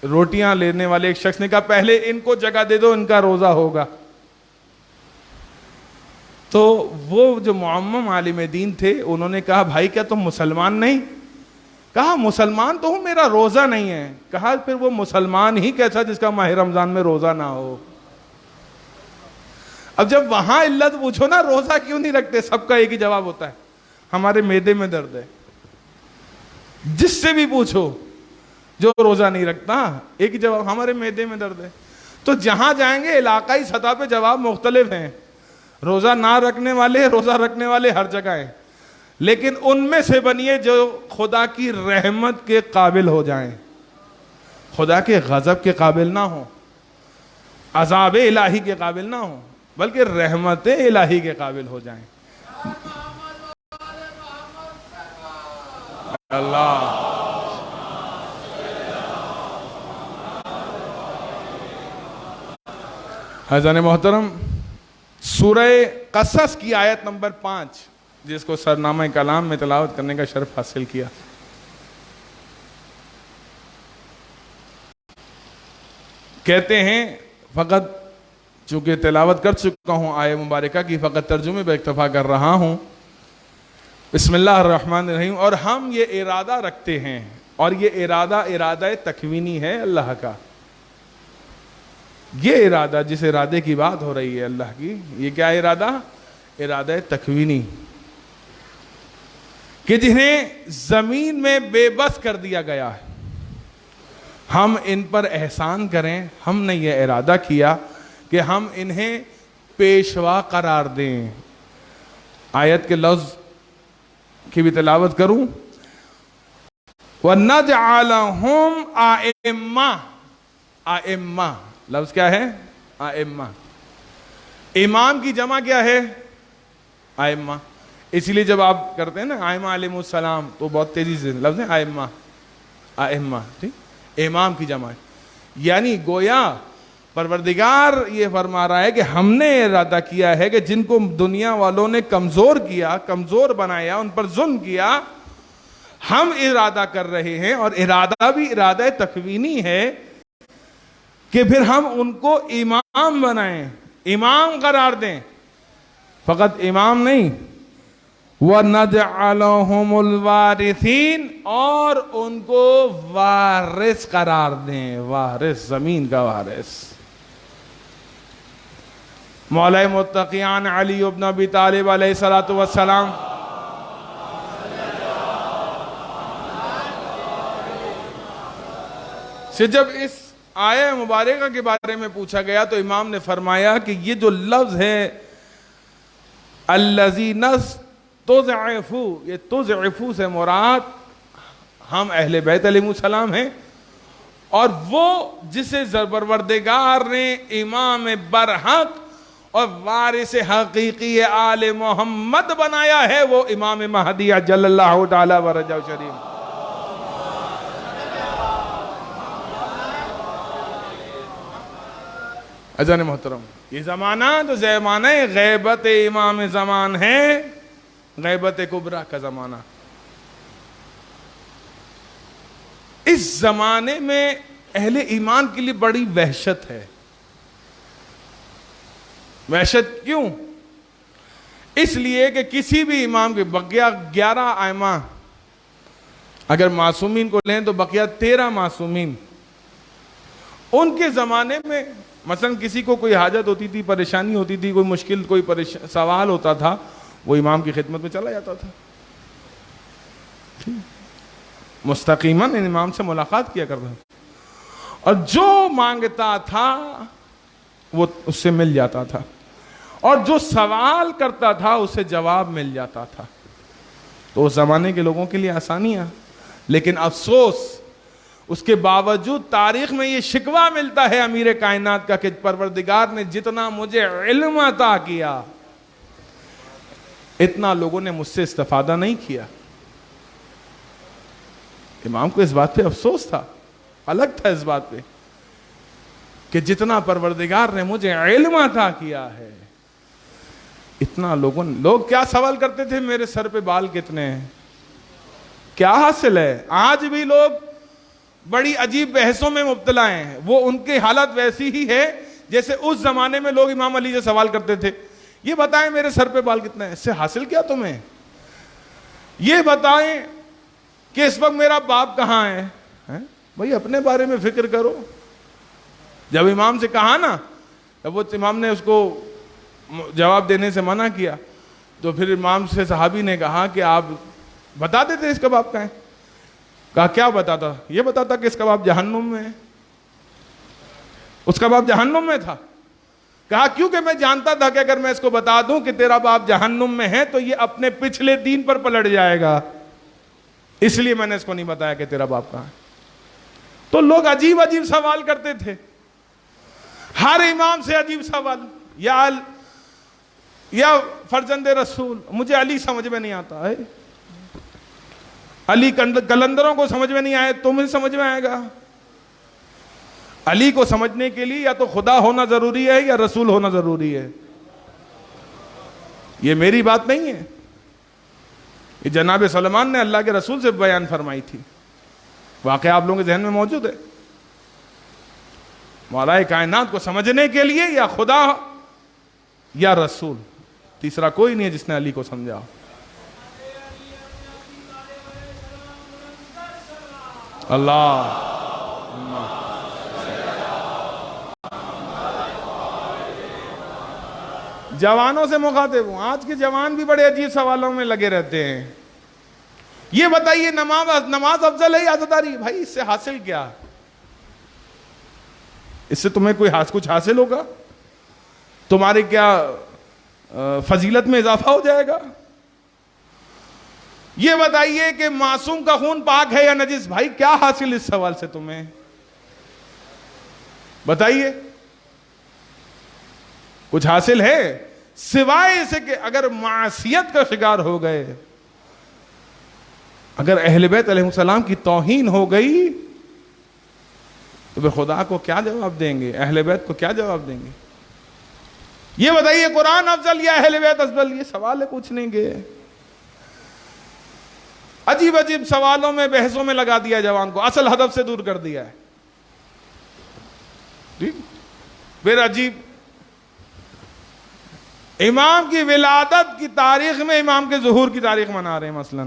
روٹیاں لینے والے ایک شخص نے کہا پہلے ان کو جگہ دے دو, ان کا روزہ ہوگا. تو وہ جو معمم عالم دین تھے انہوں نے کہا بھائی کیا تم مسلمان نہیں؟ کہا مسلمان تو ہوں, میرا روزہ نہیں ہے. کہا پھر وہ مسلمان ہی کیسا جس کا ماہ رمضان میں روزہ نہ ہو؟
اب جب وہاں علت پوچھو نا روزہ کیوں نہیں رکھتے، سب کا ایک ہی جواب ہوتا ہے ہمارے معدے میں درد ہے. جس سے بھی پوچھو جو روزہ نہیں رکھتا ایک ہی جواب، ہمارے معدے میں درد ہے. تو جہاں جائیں گے علاقائی سطح پہ جواب مختلف ہیں. روزہ نہ رکھنے والے، روزہ رکھنے والے ہر جگہ ہیں، لیکن ان میں سے بنیے جو خدا کی رحمت کے قابل ہو جائیں، خدا کے غضب کے قابل نہ ہوں، عذاب الہی کے قابل نہ ہوں، بلکہ رحمت الہی کے قابل ہو جائیں. اللہ حضرت محترم، سورہ قصص کی آیت نمبر 5 جس کو سرنامہ کلام میں تلاوت کرنے کا شرف حاصل کیا، کہتے ہیں، فقط چونکہ تلاوت کر چکا ہوں آیہ مبارکہ کی، فقط ترجمے پہ اکتفا کر رہا ہوں. بسم اللہ الرحمن الرحیم. اور ہم یہ ارادہ رکھتے ہیں، اور یہ ارادہ تکوینی ہے اللہ کا. یہ ارادہ، جس ارادے کی بات ہو رہی ہے اللہ کی، یہ کیا ارادہ تکوینی، کہ جنہیں زمین میں بے بس کر دیا گیا ہے، ہم ان پر احسان کریں. ہم نے یہ ارادہ کیا کہ ہم انہیں پیشوا قرار دیں. آیت کے لفظ کی بھی تلاوت کروں، وَنَجْعَلَهُمْ آئمہ. لفظ کیا ہے؟ آئمہ. امام کی جمع کیا ہے؟ آئمہ. اس لیے جب آپ کرتے ہیں نا آئمہ علیہ السلام تو بہت تیزی سے لفظ ہے آئمہ. ٹھیک، امام کی جمع ہے. یعنی گویا پروردگار یہ فرما رہا ہے کہ ہم نے ارادہ کیا ہے کہ جن کو دنیا والوں نے کمزور کیا، کمزور بنایا، ان پر ظلم کیا، ہم ارادہ کر رہے ہیں، اور ارادہ بھی ارادہ تکوینی ہے کہ پھر ہم ان کو امام بنائیں، امام قرار دیں. فقط امام نہیں، وَنَجْعَلَهُمُ الْوَارِثِينَ، اور ان کو وارث قرار دیں. وارث، زمین کا وارث. مولا متقیان علی ابن ابی طالب علیہ السلام سے جب اس آیہ مبارکہ کے بارے میں پوچھا گیا تو امام نے فرمایا کہ یہ جو لفظ ہے الذین تضعفو، یہ تضعفو سے مراد ہم اہل بیت علیہ السلام ہیں، اور وہ جسے پروردگار نے امام برحق اور وارث حقیقی آل محمد بنایا ہے، وہ امام مہدی جل اللہ تعالی ورجہ شریف. اذان محترم، یہ زمانہ تو زمانہ غیبت امام زمان ہے، غیبت کبریٰ کا زمانہ. اس زمانے میں اہل ایمان کے لیے بڑی وحشت ہے. وحشت کیوں؟ اس لیے کہ کسی بھی امام کے بقیہ 11 ائمہ اگر معصومین کو لیں تو بقیہ 13 معصومین، ان کے زمانے میں مثلا کسی کو کوئی حاجت ہوتی تھی، پریشانی ہوتی تھی، کوئی مشکل کوئی سوال ہوتا تھا، وہ امام کی خدمت میں چلا جاتا تھا، مستقیماً امام سے ملاقات کیا کرتا تھا، اور جو مانگتا تھا وہ اس سے مل جاتا تھا، اور جو سوال کرتا تھا اسے جواب مل جاتا تھا. تو اس زمانے کے لوگوں کے لیے آسانیاں. لیکن افسوس اس کے باوجود تاریخ میں یہ شکوہ ملتا ہے امیر کائنات کا کہ پروردگار نے جتنا مجھے علم عطا کیا اتنا لوگوں نے مجھ سے استفادہ نہیں کیا. امام کو اس بات پہ افسوس تھا، الگ تھا اس بات پہ کہ جتنا پروردگار نے مجھے علم عطا کیا ہے اتنا لوگ کیا سوال کرتے تھے، میرے سر پہ بال کتنے ہیں، کیا حاصل ہے. آج بھی لوگ بڑی عجیب بحثوں میں مبتلا ہیں. وہ ان کی حالت ویسی ہی ہے جیسے اس زمانے میں لوگ امام علی سے سوال کرتے تھے، یہ بتائیں میرے سر پہ بال کتنا ہے، اس سے حاصل کیا تمہیں، یہ بتائیں کہ اس وقت میرا باپ کہاں ہے. بھئی اپنے بارے میں فکر کرو. جب امام سے کہا نا، جب وہ امام نے اس کو جواب دینے سے منع کیا. تو پھر امام سے صحابی نے کہا کہ آپ بتا دیتے اس کا باپ کہاں ہے. کہا کیا بتاتا؟ یہ بتاتا کہ اس کا باپ جہنم میں ہے. اس کا باپ جہنم میں تھا. کہا کیونکہ میں جانتا تھا کہ اگر میں اس کو بتا دوں کہ تیرا باپ جہنم میں ہے تو یہ اپنے پچھلے دین پر پلٹ جائے گا, اس لیے میں نے اس کو نہیں بتایا کہ تیرا باپ کہاں ہے. تو لوگ عجیب عجیب سوال کرتے تھے, ہر امام سے عجیب سوال. یا فرزند رسول, مجھے علی سمجھ میں نہیں آتا ہے, علی کلندروں کو سمجھ میں نہیں آئے, تمہیں سمجھ میں آئے گا. علی کو سمجھنے کے لیے یا تو خدا ہونا ضروری ہے یا رسول ہونا ضروری ہے. یہ میری بات نہیں ہے, یہ جناب سلمان نے اللہ کے رسول سے بیان فرمائی تھی. واقعہ آپ لوگوں کے ذہن میں موجود ہے. مولا کائنات کو سمجھنے کے لیے یا خدا یا رسول, تیسرا کوئی نہیں ہے جس نے علی کو سمجھا. اللہ جوانوں سے مخاطب ہوں. آج کے جوان بھی بڑے عجیب سوالوں میں لگے رہتے ہیں. یہ بتائیے نماز افضل ہے یا عزاداری؟ بھائی اس سے حاصل کیا؟ اس سے تمہیں کوئی کچھ حاصل ہوگا؟ تمہاری کیا فضیلت میں اضافہ ہو جائے گا؟ یہ بتائیے کہ معصوم کا خون پاک ہے یا نجس؟ بھائی کیا حاصل اس سوال سے تمہیں؟ بتائیے کچھ حاصل ہے سوائے اسے کہ اگر معصیت کا شکار ہو گئے, اگر اہل بیت علیہ السلام کی توہین ہو گئی تو پھر خدا کو کیا جواب دیں گے, اہل بیت کو کیا جواب دیں گے؟ یہ بتائیے قرآن افضل یا اہل بیت افضل؟ یہ سوال ہے, پوچھنے کے. عجیب عجیب سوالوں میں بحثوں میں لگا دیا جوان کو, اصل ہدف سے دور کر دیا ہے. پھر عجیب امام کی ولادت کی تاریخ میں امام کے ظہور کی تاریخ منا رہے ہیں. مثلا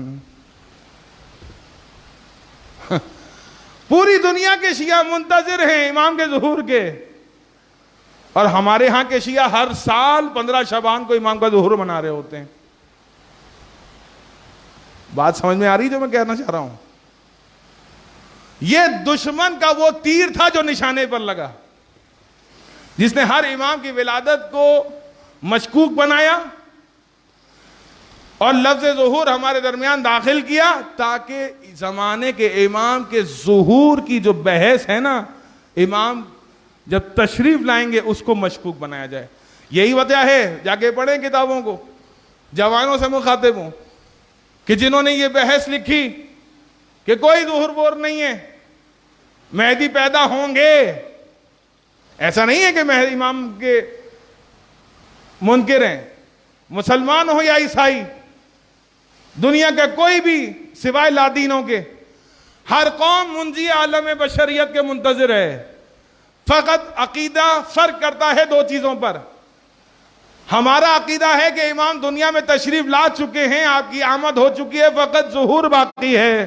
پوری دنیا کے شیعہ منتظر ہیں امام کے ظہور کے, اور ہمارے ہاں کے شیعہ ہر سال 15 شعبان کو امام کا ظہور منا رہے ہوتے ہیں. بات سمجھ میں آ رہی جو میں کہنا چاہ رہا ہوں؟ یہ دشمن کا وہ تیر تھا جو نشانے پر لگا, جس نے ہر امام کی ولادت کو مشکوک بنایا اور لفظ ظہور ہمارے درمیان داخل کیا, تاکہ زمانے کے امام کے ظہور کی جو بحث ہے نا, امام جب تشریف لائیں گے اس کو مشکوک بنایا جائے. یہی وجہ ہے, جا کے پڑھیں کتابوں کو, جوانوں سے مخاطب ہوں, کہ جنہوں نے یہ بحث لکھی کہ کوئی ظہور وور نہیں ہے, مہدی پیدا ہوں گے. ایسا نہیں ہے کہ مہدی امام کے منکر ہیں, مسلمان ہو یا عیسائی, دنیا کا کوئی بھی سوائے لادینوں کے, ہر قوم منجی عالم بشریت کے منتظر ہے. فقط عقیدہ فرق کرتا ہے 2 چیزوں پر. ہمارا عقیدہ ہے کہ امام دنیا میں تشریف لا چکے ہیں, آپ کی آمد ہو چکی ہے, فقط ظہور باقی ہے,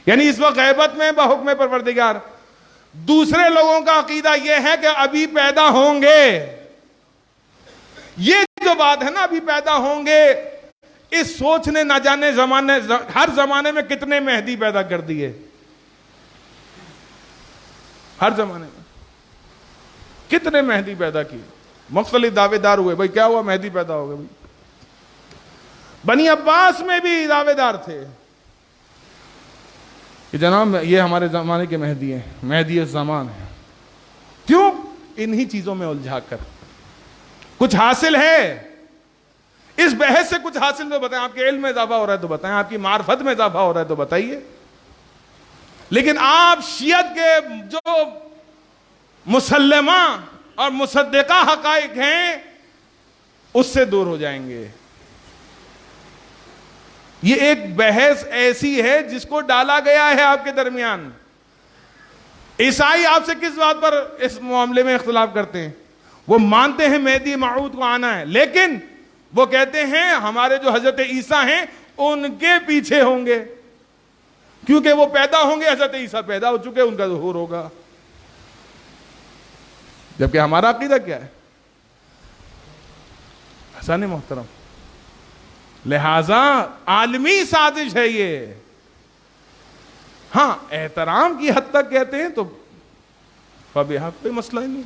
یعنی اس وقت غیبت میں بحکم پروردگار. دوسرے لوگوں کا عقیدہ یہ ہے کہ ابھی پیدا ہوں گے. یہ جو بات ہے نا ابھی پیدا ہوں گے, اس سوچ نے نہ جانے ہر زمانے میں کتنے مہدی پیدا کر دیے. ہر زمانے میں کتنے مہدی پیدا کیے, مختلف دعوے دار ہوئے. بھائی کیا ہوا؟ مہدی پیدا ہو گئے. بھائی بنی عباس میں بھی دعوے دار تھے کہ جناب یہ ہمارے زمانے کے مہدی ہیں, مہدی الزمان ہیں. کیوں؟ انہی چیزوں میں الجھا کر. کچھ حاصل ہے اس بحث سے؟ کچھ حاصل تو بتائیں. آپ کے علم میں اضافہ ہو رہا ہے تو بتائیں, آپ کی معرفت میں اضافہ ہو رہا ہے تو بتائیے. لیکن آپ شیعت کے جو مسلمہ اور مصدقہ حقائق ہیں اس سے دور ہو جائیں گے. یہ ایک بحث ایسی ہے جس کو ڈالا گیا ہے آپ کے درمیان. عیسائی آپ سے کس بات پر اس معاملے میں اختلاف کرتے ہیں؟ وہ مانتے ہیں مہدی موعود کو آنا ہے, لیکن وہ کہتے ہیں ہمارے جو حضرت عیسیٰ ہیں ان کے پیچھے ہوں گے, کیونکہ وہ پیدا ہوں گے, حضرت عیسیٰ پیدا ہو چکے, ان کا ظہور ہوگا. جبکہ ہمارا عقیدہ کیا ہے؟ حسن محترم، لہذا عالمی سازش ہے یہ. ہاں احترام کی حد تک کہتے ہیں تو فبحق، کوئی مسئلہ ہی نہیں.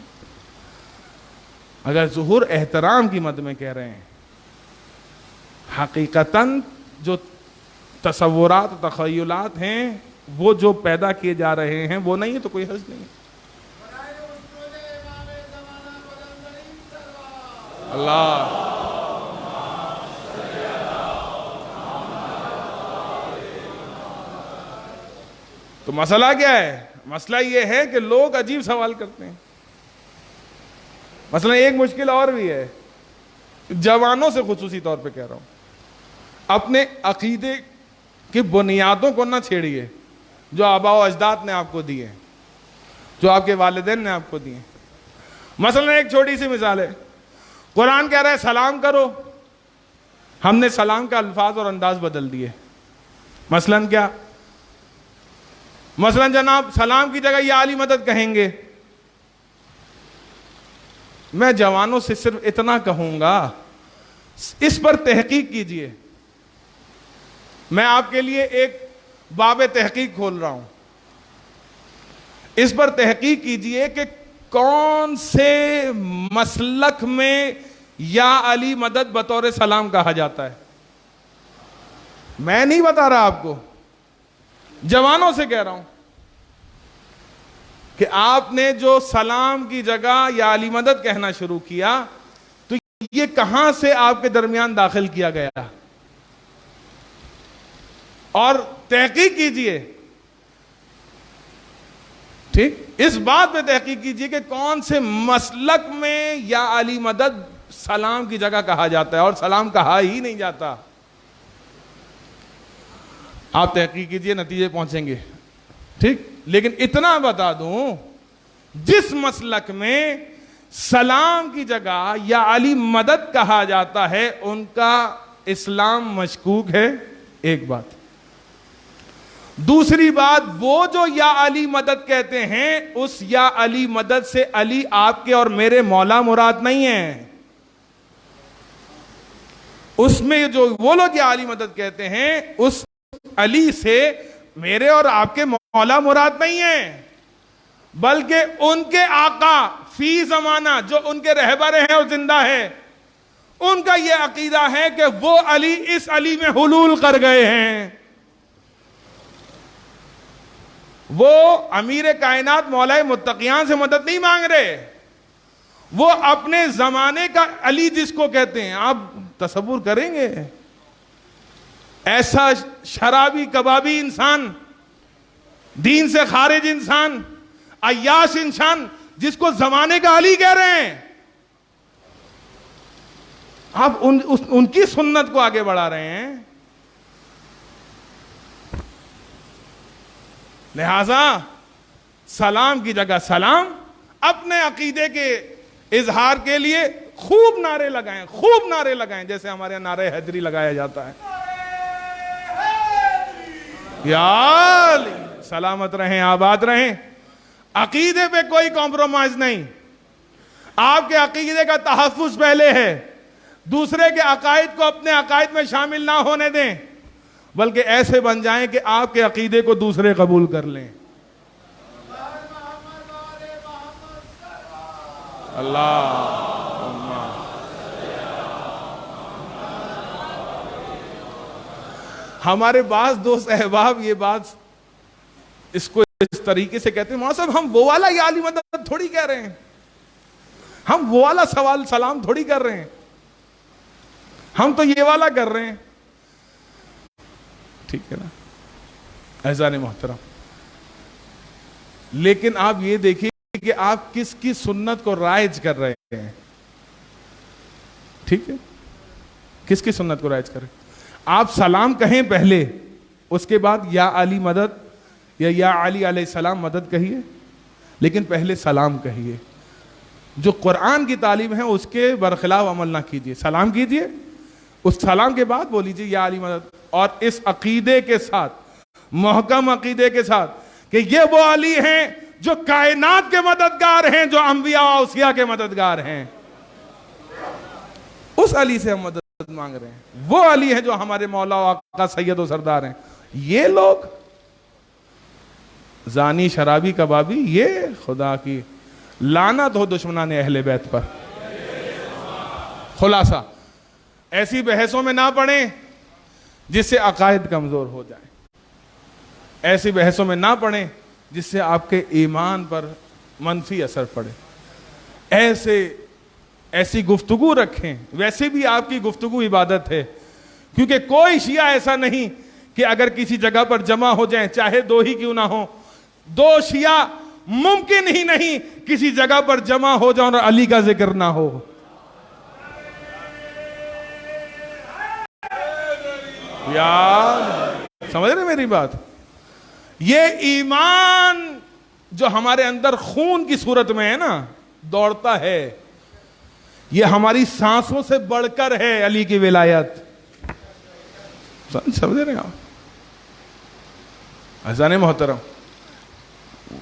اگر ظہور احترام کی مد میں کہہ رہے ہیں، حقیقتاً جو تصورات تخیلات ہیں وہ جو پیدا کیے جا رہے ہیں وہ نہیں ہے تو کوئی حرج نہیں. اللہ تو مسئلہ کیا ہے؟ مسئلہ یہ ہے کہ لوگ عجیب سوال کرتے ہیں. مثلا ایک مشکل اور بھی ہے، جوانوں سے خصوصی طور پہ کہہ رہا ہوں، اپنے عقیدے کی بنیادوں کو نہ چھیڑیے جو آباء و اجداد نے آپ کو دیے، جو آپ کے والدین نے آپ کو دیے. مثلا ایک چھوٹی سی مثال ہے، قرآن کہہ رہا ہے سلام کرو، ہم نے سلام کا الفاظ اور انداز بدل دیے. مثلا کیا؟ مثلا جناب سلام کی جگہ یا علی مدد کہیں گے. میں جوانوں سے صرف اتنا کہوں گا، اس پر تحقیق کیجئے. میں آپ کے لیے ایک باب تحقیق کھول رہا ہوں، اس پر تحقیق کیجئے کہ کون سے مسلک میں یا علی مدد بطور سلام کہا جاتا ہے. میں نہیں بتا رہا آپ کو، جوانوں سے کہہ رہا ہوں کہ آپ نے جو سلام کی جگہ یا علی مدد کہنا شروع کیا تو یہ کہاں سے آپ کے درمیان داخل کیا گیا، اور تحقیق کیجئے. ٹھیک، اس بات پہ تحقیق کیجئے کہ کون سے مسلک میں یا علی مدد سلام کی جگہ کہا جاتا ہے اور سلام کہا ہی نہیں جاتا. آپ تحقیق کیجئے، نتیجے پہنچیں گے. ٹھیک، لیکن اتنا بتا دوں، جس مسلک میں سلام کی جگہ یا علی مدد کہا جاتا ہے ان کا اسلام مشکوک ہے. ایک بات. دوسری بات، وہ جو یا علی مدد کہتے ہیں اس یا علی مدد سے علی آپ کے اور میرے مولا مراد نہیں ہیں. اس میں جو وہ لوگ یا علی مدد کہتے ہیں اس علی سے میرے اور آپ کے مولا مراد نہیں ہیں، بلکہ ان کے آقا فی زمانہ جو ان کے رہبر ہیں اور زندہ ہے، ان کا یہ عقیدہ ہے کہ وہ علی اس علی میں حلول کر گئے ہیں. وہ امیر کائنات مولا متقیان سے مدد نہیں مانگ رہے، وہ اپنے زمانے کا علی جس کو کہتے ہیں. آپ تصور کریں گے ایسا شرابی کبابی انسان، دین سے خارج انسان، عیاش انسان جس کو زمانے کا علی کہہ رہے ہیں، آپ ان کی سنت کو آگے بڑھا رہے ہیں. لہذا سلام کی جگہ سلام، اپنے عقیدے کے اظہار کے لیے خوب نعرے لگائیں، خوب نعرے لگائیں، جیسے ہمارے یہاں نعرہ حیدری لگایا جاتا ہے. یا علی، سلامت رہیں، آباد رہیں. عقیدے پہ کوئی کمپرومائز نہیں. آپ کے عقیدے کا تحفظ پہلے ہے. دوسرے کے عقائد کو اپنے عقائد میں شامل نہ ہونے دیں، بلکہ ایسے بن جائیں کہ آپ کے عقیدے کو دوسرے قبول کر لیں. اللہ ہمارے بعض دوست احباب یہ بات اس کو اس طریقے سے کہتے ہیں، مولانا صاحب ہم وہ والا یا علی مدد تھوڑی کہہ رہے ہیں، ہم وہ والا سوال سلام تھوڑی کر رہے ہیں، ہم تو یہ والا کر رہے ہیں. ٹھیک ہے نا اعزان محترم، لیکن آپ یہ دیکھیے کہ آپ کس کی سنت کو رائج کر رہے ہیں. ٹھیک ہے، کس کی سنت کو رائج کر رہے ہیں. آپ سلام کہیں پہلے، اس کے بعد یا علی مدد یا علی علیہ السلام مدد کہیے، لیکن پہلے سلام کہیے. جو قرآن کی تعلیم ہے اس کے برخلاف عمل نہ کیجیے. سلام کیجیے، اس سلام کے بعد بولیجیے یا علی مدد، اور اس عقیدے کے ساتھ، محکم عقیدے کے ساتھ کہ یہ وہ علی ہیں جو کائنات کے مددگار ہیں، جو انبیاء و اوصیاء کے مددگار ہیں. اس علی سے ہم مدد مانگ رہے ہیں. وہ علی ہے جو ہمارے مولا و آقا سید و سردار ہیں. یہ لوگ زانی شرابی کبابی، یہ خدا کی لعنت ہو دشمنان اہل بیت پر. خلاصہ ایسی بحثوں میں نہ پڑیں جس سے عقائد کمزور ہو جائیں. ایسی بحثوں میں نہ پڑیں جس سے آپ کے ایمان پر منفی اثر پڑے. ایسی گفتگو رکھیں. ویسے بھی آپ کی گفتگو عبادت ہے، کیونکہ کوئی شیعہ ایسا نہیں کہ اگر کسی جگہ پر جمع ہو جائیں چاہے دو ہی کیوں نہ ہو، دو شیعہ ممکن ہی نہیں کسی جگہ پر جمع ہو جائیں اور علی کا ذکر نہ ہو. یار سمجھ رہے میری بات؟ یہ ایمان جو ہمارے اندر خون کی صورت میں ہے نا، دوڑتا ہے، یہ ہماری سانسوں سے بڑھ کر ہے علی کی ولایت. سمجھ رہے آپ؟ عزیزان محترم،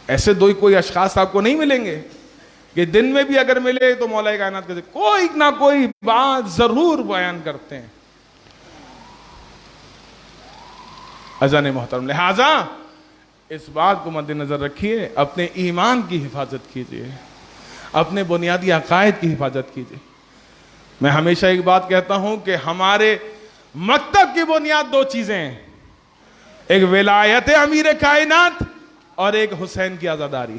ایسے دو کوئی اشخاص آپ کو نہیں ملیں گے کہ دن میں بھی اگر ملے تو مولا کائنات کے کوئی نہ کوئی بات ضرور بیان کرتے ہیں. عزیزان محترم، لہذا اس بات کو مد نظر رکھیے، اپنے ایمان کی حفاظت کیجئے، اپنے بنیادی عقائد کی حفاظت کیجئے. میں ہمیشہ ایک بات کہتا ہوں کہ ہمارے مکتب کی بنیاد دو چیزیں ہیں، ایک ولایت امیر کائنات اور ایک حسین کی عزاداری.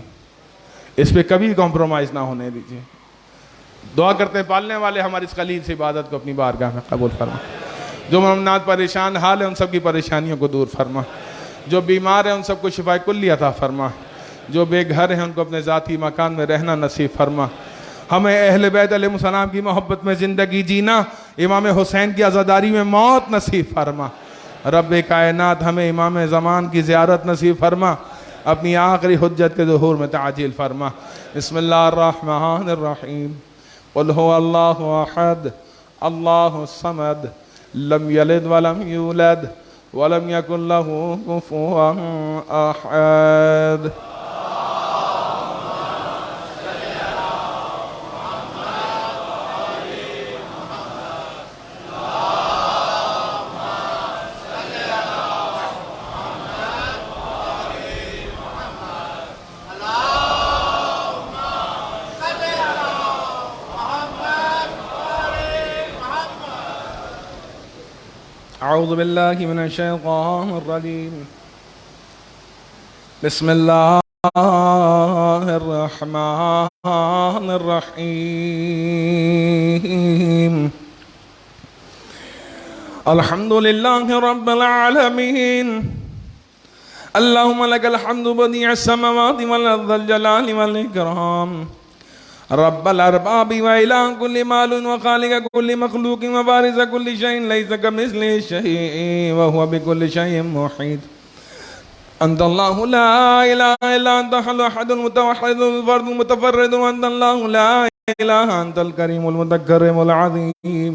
اس پہ کبھی کمپرومائز نہ ہونے دیجئے. دعا کرتے ہیں پالنے والے ہماری اس قلیل سے عبادت کو اپنی بارگاہ میں قبول فرما. جو ممنات پریشان حال ہیں ان سب کی پریشانیوں کو دور فرما. جو بیمار ہیں ان سب کو شفا کلی عطا فرما. جو بے گھر ہیں ان کو اپنے ذاتی مکان میں رہنا نصیب فرما. ہمیں اہل بیت علیہ السلام کی محبت میں زندگی جینا، امام حسین کی عزاداری میں موت نصیب فرما. رب کائنات ہمیں امام زمان کی زیارت نصیب فرما. اپنی آخری حجت کے ظہور میں تعجیل فرما. بسم اللہ الرحمن الرحیم. قل هو اللہ احد اللہ الصمد لم یلد ولم یولد ولم یکن له کفوا احد. اعوذ باللہ من الشیطان الرجیم. بسم اللہ الرحمن الرحیم. الحمد للہ رب العالمین. اللہم لک الحمد بدیع السماوات والارض ذا الجلال والاکرام. رب الارباب وإله كل مال وخالق كل مخلوق وبارز كل شيء ليس كمثله شيء وهو بكل شيء محيط. أنت الله لا إله إلا أنت الأحد المتوحد الفرد المتفرد. وأنت الله لا إله أنت الكريم المتكرم العظيم.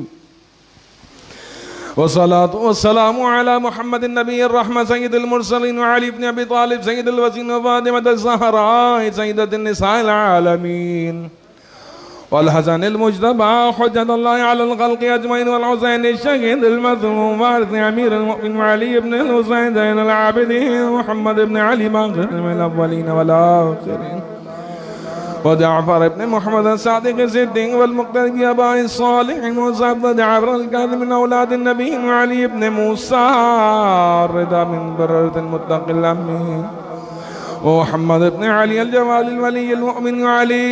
والصلاة والسلام على محمد النبي الرحمة سيد المرسلين وعلي بن أبي طالب سيد الوزين وفاطمة الزهراء سيدة النساء العالمين والحسن المجتبى حجة الله على الخلق أجمعين والحسين الشهيد المظلوم وارث أمير المؤمنين وعلي بن الحسين زين العابدين محمد بن علي باقر من الأولين والآخرين وجعفر بن محمد الصادق الصديق والمقتدي بآباء الصالحين وصحبه جعفر الكاظم من أولاد النبي وعلي بن موسى الرضا من بررة المتقي الأمين ومحمد بن علي الجوال الولي المؤمن وعلي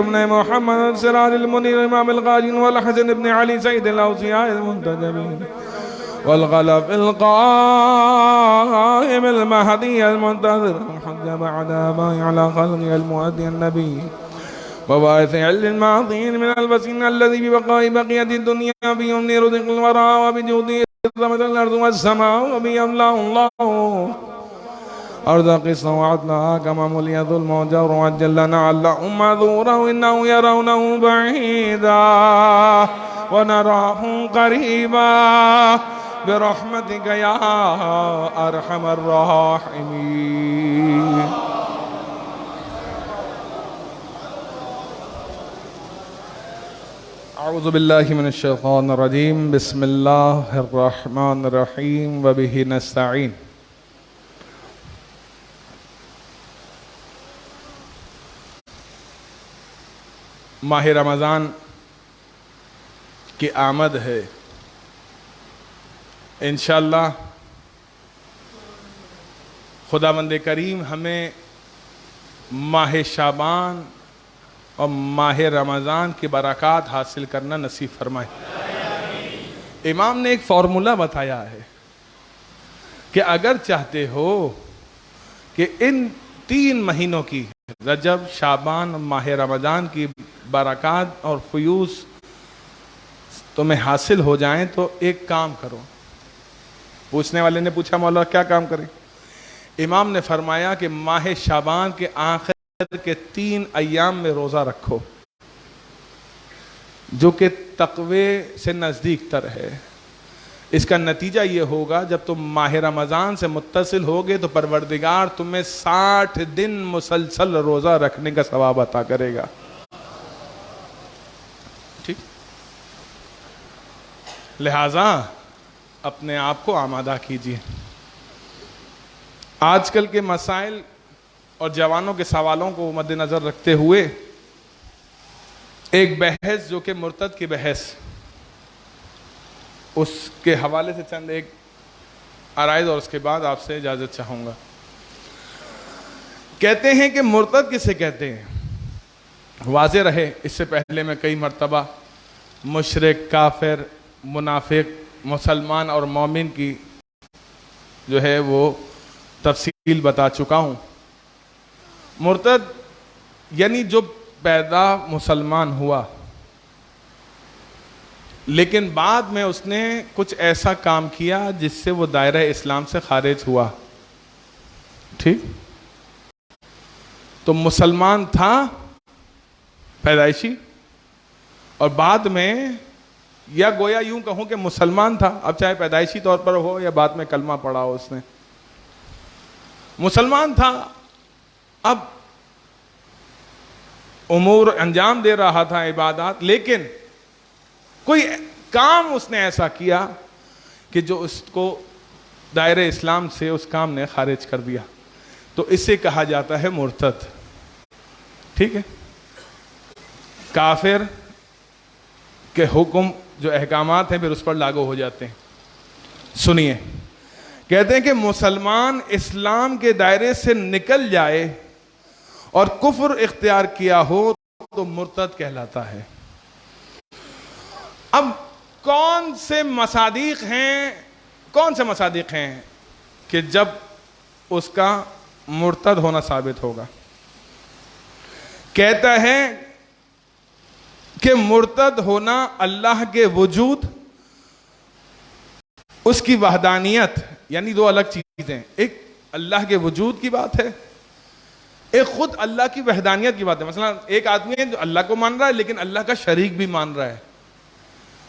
بن محمد السراج المنير الإمام الغاجين والحسن بن علي سيد الأوصياء المنتجبين والغلف القائم المهدي المنتظر الحج بعد آبائي على خلقه المؤدي النبي وباعث علم الماضين من البسين الذي ببقاء بقية الدنيا بيمن رزق الورى وبجوده عظمة الأرض والسماء وبيملأ الله أرض قسط وعدلها كما ملي ظلم وجور وعجل لنا اللهم معذوره إنه يرونه بعيدا ونراه قريبا برحمتك يا أرحم الراحمين. اعوذ باللہ من الشیطان الرجیم بسم اللہ الرحمن الرحیم وبہ نستعین. ماہ رمضان کی آمد ہے. انشاءاللہ خداوند کریم ہمیں ماہ شعبان اور ماہ رمضان کی برکات حاصل کرنا نصیب فرمائے. امام نے ایک فارمولہ بتایا ہے کہ اگر چاہتے ہو کہ ان 3 مہینوں کی رجب، شعبان اور ماہ رمضان کی برکات اور فیوز تمہیں حاصل ہو جائیں تو ایک کام کرو. پوچھنے والے نے پوچھا مولا کیا کام کریں؟ امام نے فرمایا کہ ماہ شعبان کے آخر کے 3 ایام میں روزہ رکھو جو کہ تقوی سے نزدیک تر ہے. اس کا نتیجہ یہ ہوگا جب تم ماہ رمضان سے متصل ہوگے تو پروردگار تمہیں 60 دن مسلسل روزہ رکھنے کا ثواب عطا کرے گا. ٹھیک، لہذا اپنے آپ کو آمادہ کیجیے. آج کل کے مسائل اور جوانوں کے سوالوں کو مد نظر رکھتے ہوئے ایک بحث جو کہ مرتد کی بحث، اس کے حوالے سے چند ایک عرائض اور اس کے بعد آپ سے اجازت چاہوں گا. کہتے ہیں کہ مرتد کسے کہتے ہیں؟ واضح رہے، اس سے پہلے میں کئی مرتبہ مشرک، کافر، منافق، مسلمان اور مومن کی جو ہے وہ تفصیل بتا چکا ہوں. مرتد یعنی جو پیدا مسلمان ہوا لیکن بعد میں اس نے کچھ ایسا کام کیا جس سے وہ دائرہ اسلام سے خارج ہوا. ٹھیک، تو مسلمان تھا پیدائشی اور بعد میں، یا گویا یوں کہوں کہ مسلمان تھا، اب چاہے پیدائشی طور پر ہو یا بعد میں کلمہ پڑھا ہو، اس نے مسلمان تھا، اب امور انجام دے رہا تھا، عبادات، لیکن کوئی کام اس نے ایسا کیا کہ جو اس کو دائرہ اسلام سے اس کام نے خارج کر دیا، تو اسے کہا جاتا ہے مرتد. ٹھیک ہے، کافر کے حکم جو احکامات ہیں پھر اس پر لاگو ہو جاتے ہیں. سنیے، کہتے ہیں کہ مسلمان اسلام کے دائرے سے نکل جائے اور کفر اختیار کیا ہو تو مرتد کہلاتا ہے. اب کون سے مصادیق ہیں کہ جب اس کا مرتد ہونا ثابت ہوگا؟ کہتا ہے کہ مرتد ہونا اللہ کے وجود، اس کی وحدانیت، یعنی 2 الگ چیزیں، ایک اللہ کے وجود کی بات ہے، ایک خود اللہ کی وحدانیت کی بات ہے. مثلا ایک آدمی ہے جو اللہ کو مان رہا ہے لیکن اللہ کا شریک بھی مان رہا ہے.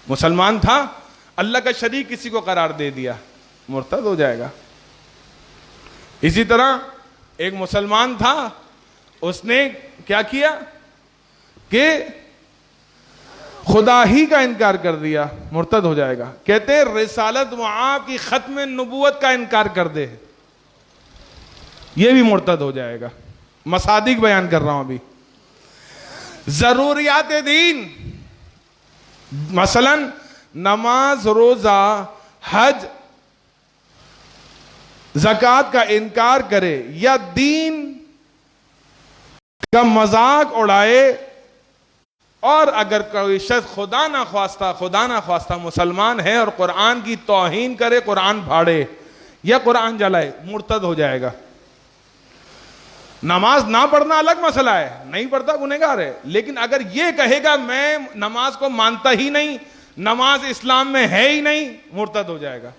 مسلمان تھا، اللہ کا شریک کسی کو قرار دے دیا، مرتد ہو جائے گا. اسی طرح ایک مسلمان تھا، اس نے کیا کیا کہ خدا ہی کا انکار کر دیا، مرتد ہو جائے گا. کہتے ہیں رسالت و آپ کی ختم نبوت کا انکار کر دے، یہ بھی مرتد ہو جائے گا. مصادیق بیان کر رہا ہوں ابھی. ضروریات دین، مثلا نماز، روزہ، حج، زکوٰۃ کا انکار کرے یا دین کا مذاق اڑائے، اور اگر کوئی شخص خدا نہ خواستہ مسلمان ہے اور قرآن کی توہین کرے، قرآن پھاڑے یا قرآن جلائے، مرتد ہو جائے گا. نماز نہ پڑھنا الگ مسئلہ ہے، نہیں پڑھتا گنہگار ہے، لیکن اگر یہ کہے گا میں نماز کو مانتا ہی نہیں، نماز اسلام میں ہے ہی نہیں، مرتد ہو جائے گا،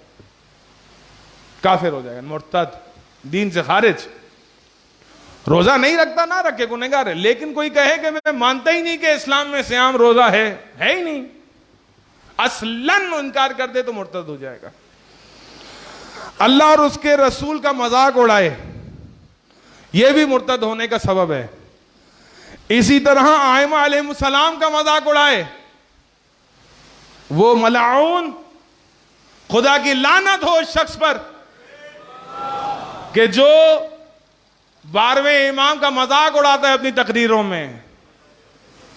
کافر ہو جائے گا، مرتد، دین سے خارج. روزہ نہیں رکھتا، نہ رکھے، گنہگار ہے، لیکن کوئی کہے کہ میں مانتا ہی نہیں کہ اسلام میں صیام روزہ ہے ہی نہیں، اصلاً انکار کر دے تو مرتد ہو جائے گا. اللہ اور اس کے رسول کا مذاق اڑائے، یہ بھی مرتد ہونے کا سبب ہے. اسی طرح آئمہ علیہ السلام کا مذاق اڑائے، وہ ملعون، خدا کی لعنت ہو اس شخص پر کہ جو 12ویں امام کا مذاق اڑاتا ہے اپنی تقریروں میں.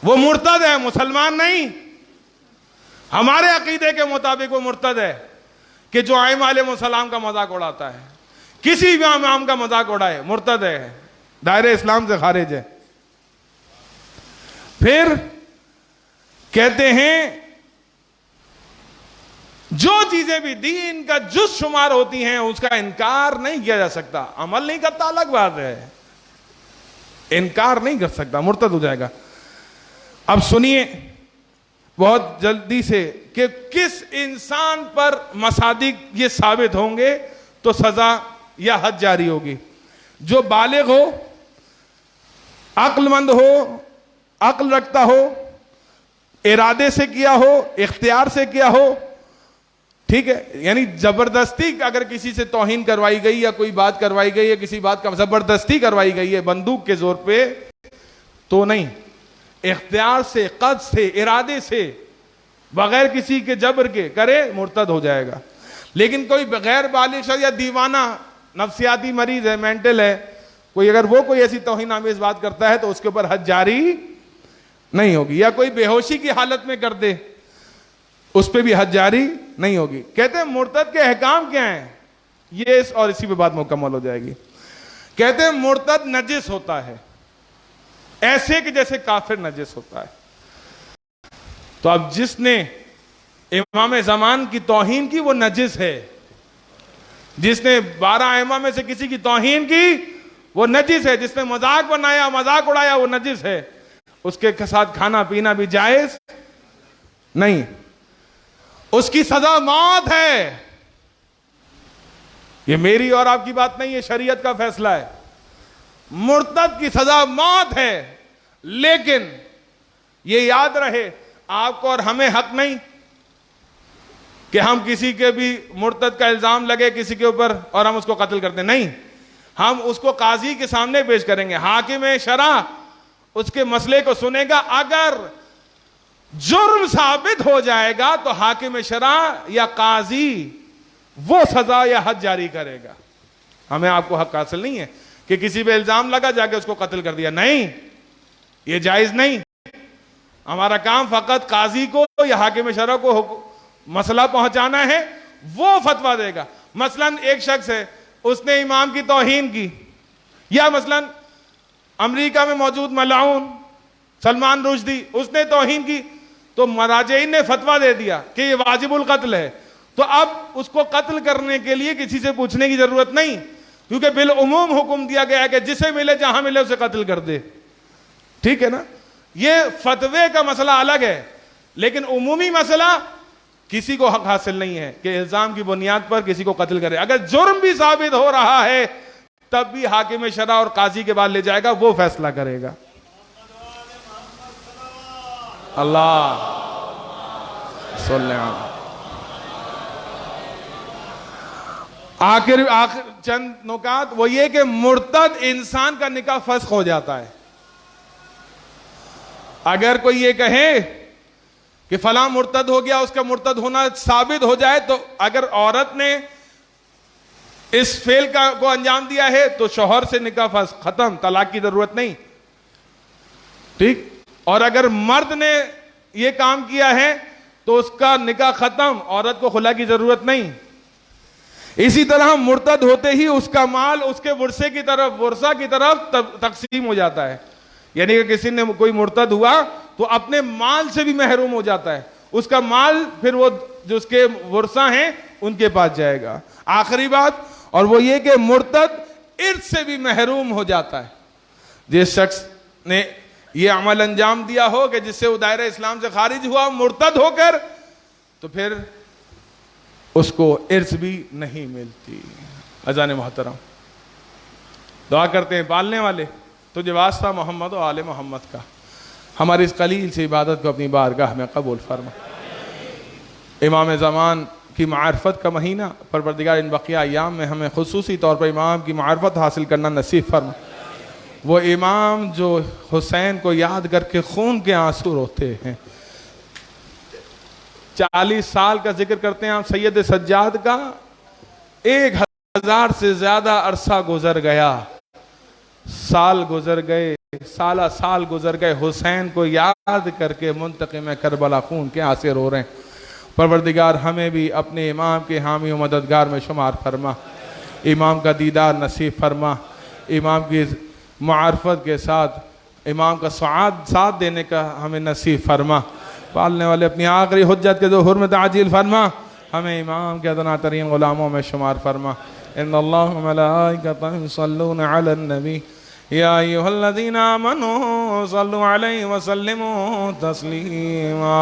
وہ مرتد ہے، مسلمان نہیں. ہمارے عقیدے کے مطابق وہ مرتد ہے کہ جو ائمہ علیہ السلام کا مذاق اڑاتا ہے. کسی بھی امام کا مذاق اڑائے مرتد ہے، دائرہ اسلام سے خارج ہے. پھر کہتے ہیں جو چیزیں بھی دین کا جز شمار ہوتی ہیں اس کا انکار نہیں کیا جا سکتا. عمل نہیں کرتا الگ بات ہے، انکار نہیں کر سکتا، مرتد ہو جائے گا. اب سنیے بہت جلدی سے کہ کس انسان پر مصادق یہ ثابت ہوں گے تو سزا یا حد جاری ہوگی. جو بالغ ہو، عقل مند ہو، عقل رکھتا ہو، ارادے سے کیا ہو، اختیار سے کیا ہو، ٹھیک ہے. یعنی زبردستی اگر کسی سے توہین کروائی گئی یا کوئی بات کروائی گئی ہے، کسی بات کا زبردستی کروائی گئی ہے بندوق کے زور پہ تو نہیں، اختیار سے، قصد سے، ارادے سے، بغیر کسی کے جبر کے کرے مرتد ہو جائے گا. لیکن کوئی بغیر بالغ شخص یا دیوانہ نفسیاتی مریض ہے، مینٹل ہے کوئی، اگر وہ کوئی ایسی توہین آمیز بات کرتا ہے تو اس کے اوپر حد جاری نہیں ہوگی. یا کوئی بے ہوشی کی حالت میں کر دے اس پہ بھی حد جاری نہیں ہوگی. کہتے ہیں مرتد کے احکام کیا ہیں، یہ اور اسی پہ بات مکمل ہو جائے گی. کہتے ہیں مرتد نجس ہوتا ہے، ایسے کہ جیسے کافر نجس ہوتا ہے. تو اب جس نے امام زمان کی توہین کی وہ نجس ہے، جس نے 12 ائمہ میں سے کسی کی توہین کی وہ نجس ہے، جس نے مذاق بنایا، مذاق اڑایا وہ نجس ہے. اس کے ساتھ کھانا پینا بھی جائز نہیں. اس کی سزا موت ہے. یہ میری اور آپ کی بات نہیں، یہ شریعت کا فیصلہ ہے. مرتد کی سزا موت ہے. لیکن یہ یاد رہے آپ کو اور ہمیں حق نہیں کہ ہم کسی کے بھی مرتد کا الزام لگے کسی کے اوپر اور ہم اس کو قتل کر دیں. نہیں، ہم اس کو قاضی کے سامنے پیش کریں گے. حاکم شرع اس کے مسئلے کو سنے گا. اگر جرم ثابت ہو جائے گا تو حاکم شرع یا قاضی وہ سزا یا حد جاری کرے گا. ہمیں آپ کو حق حاصل نہیں ہے کہ کسی پہ الزام لگا جا کے اس کو قتل کر دیا. نہیں، یہ جائز نہیں. ہمارا کام فقط قاضی کو یا حاکم شرع کو مسئلہ پہنچانا ہے، وہ فتویٰ دے گا. مثلا ایک شخص ہے، اس نے امام کی توہین کی، یا مثلا امریکہ میں موجود ملعون سلمان رشدی اس نے توہین کی، تو مراجعین نے فتویٰ دے دیا کہ یہ واجب القتل ہے. تو اب اس کو قتل کرنے کے لیے کسی سے پوچھنے کی ضرورت نہیں، کیونکہ بالعموم حکم دیا گیا ہے کہ جسے ملے جہاں ملے اسے قتل کر دے. ٹھیک ہے نا. یہ فتوے کا مسئلہ الگ ہے، لیکن عمومی مسئلہ کسی کو حق حاصل نہیں ہے کہ الزام کی بنیاد پر کسی کو قتل کرے. اگر جرم بھی ثابت ہو رہا ہے تب بھی حاکم شرع اور قاضی کے بعد لے جائے گا، وہ فیصلہ کرے گا. اللہ صلی اللہ. آخر چند نکات وہ یہ کہ مرتد انسان کا نکاح فسخ ہو جاتا ہے. اگر کوئی یہ کہے کہ فلاں مرتد ہو گیا، اس کا مرتد ہونا ثابت ہو جائے، تو اگر عورت نے اس فعل کو انجام دیا ہے تو شوہر سے نکاح فسخ، ختم، طلاق کی ضرورت نہیں. ٹھیک. اور اگر مرد نے یہ کام کیا ہے تو اس کا نکاح ختم، عورت کو خلا کی ضرورت نہیں. اسی طرح مرتد ہوتے ہی اس کا مال اس کے ورثے کی طرف، ورثہ کی طرف تقسیم ہو جاتا ہے. یعنی کہ کسی نے کوئی مرتد ہوا تو اپنے مال سے بھی محروم ہو جاتا ہے. اس کا مال پھر وہ جو اس کے ورثہ ہیں ان کے پاس جائے گا. آخری بات اور وہ یہ کہ مرتد ارث سے بھی محروم ہو جاتا ہے. جس شخص نے یہ عمل انجام دیا ہو کہ جس سے وہ دائرہ اسلام سے خارج ہوا مرتد ہو کر، تو پھر اس کو ارث بھی نہیں ملتی. اذان محترم دعا کرتے ہیں پالنے والے تجھے واسطہ محمد و آل محمد کا، ہماری اس قلیل سے عبادت کو اپنی بارگاہ میں قبول فرما. امام زمان کی معرفت کا مہینہ پروردگار ان بقیہ ایام میں ہمیں خصوصی طور پر امام کی معرفت حاصل کرنا نصیب فرما. وہ امام جو حسین کو یاد کر کے خون کے آنسو روتے ہیں، 40 سال کا ذکر کرتے ہیں آپ سید سجاد کا، 1000 سے زیادہ عرصہ گزر گیا، سال گزر گئے، سالہ سال گزر گئے، حسین کو یاد کر کے منتقم کربلا خون کے آنسو رو رہے ہیں۔ پروردگار ہمیں بھی اپنے امام کے حامی و مددگار میں شمار فرما، امام کا دیدار نصیب فرما، امام کی معرفت کے ساتھ امام کا ساتھ دینے کا ہمیں نصیب فرما، پالنے والے اپنی آخری حجت کے ظہور میں تعجیل فرما، ہمیں امام کے ادنا ترین غلاموں میں شمار فرما۔ ان اللہ و ملائکتہ یصلون علی النبی یا ایھا الذین آمنوا صلوا علیہ وسلموا تسلیما۔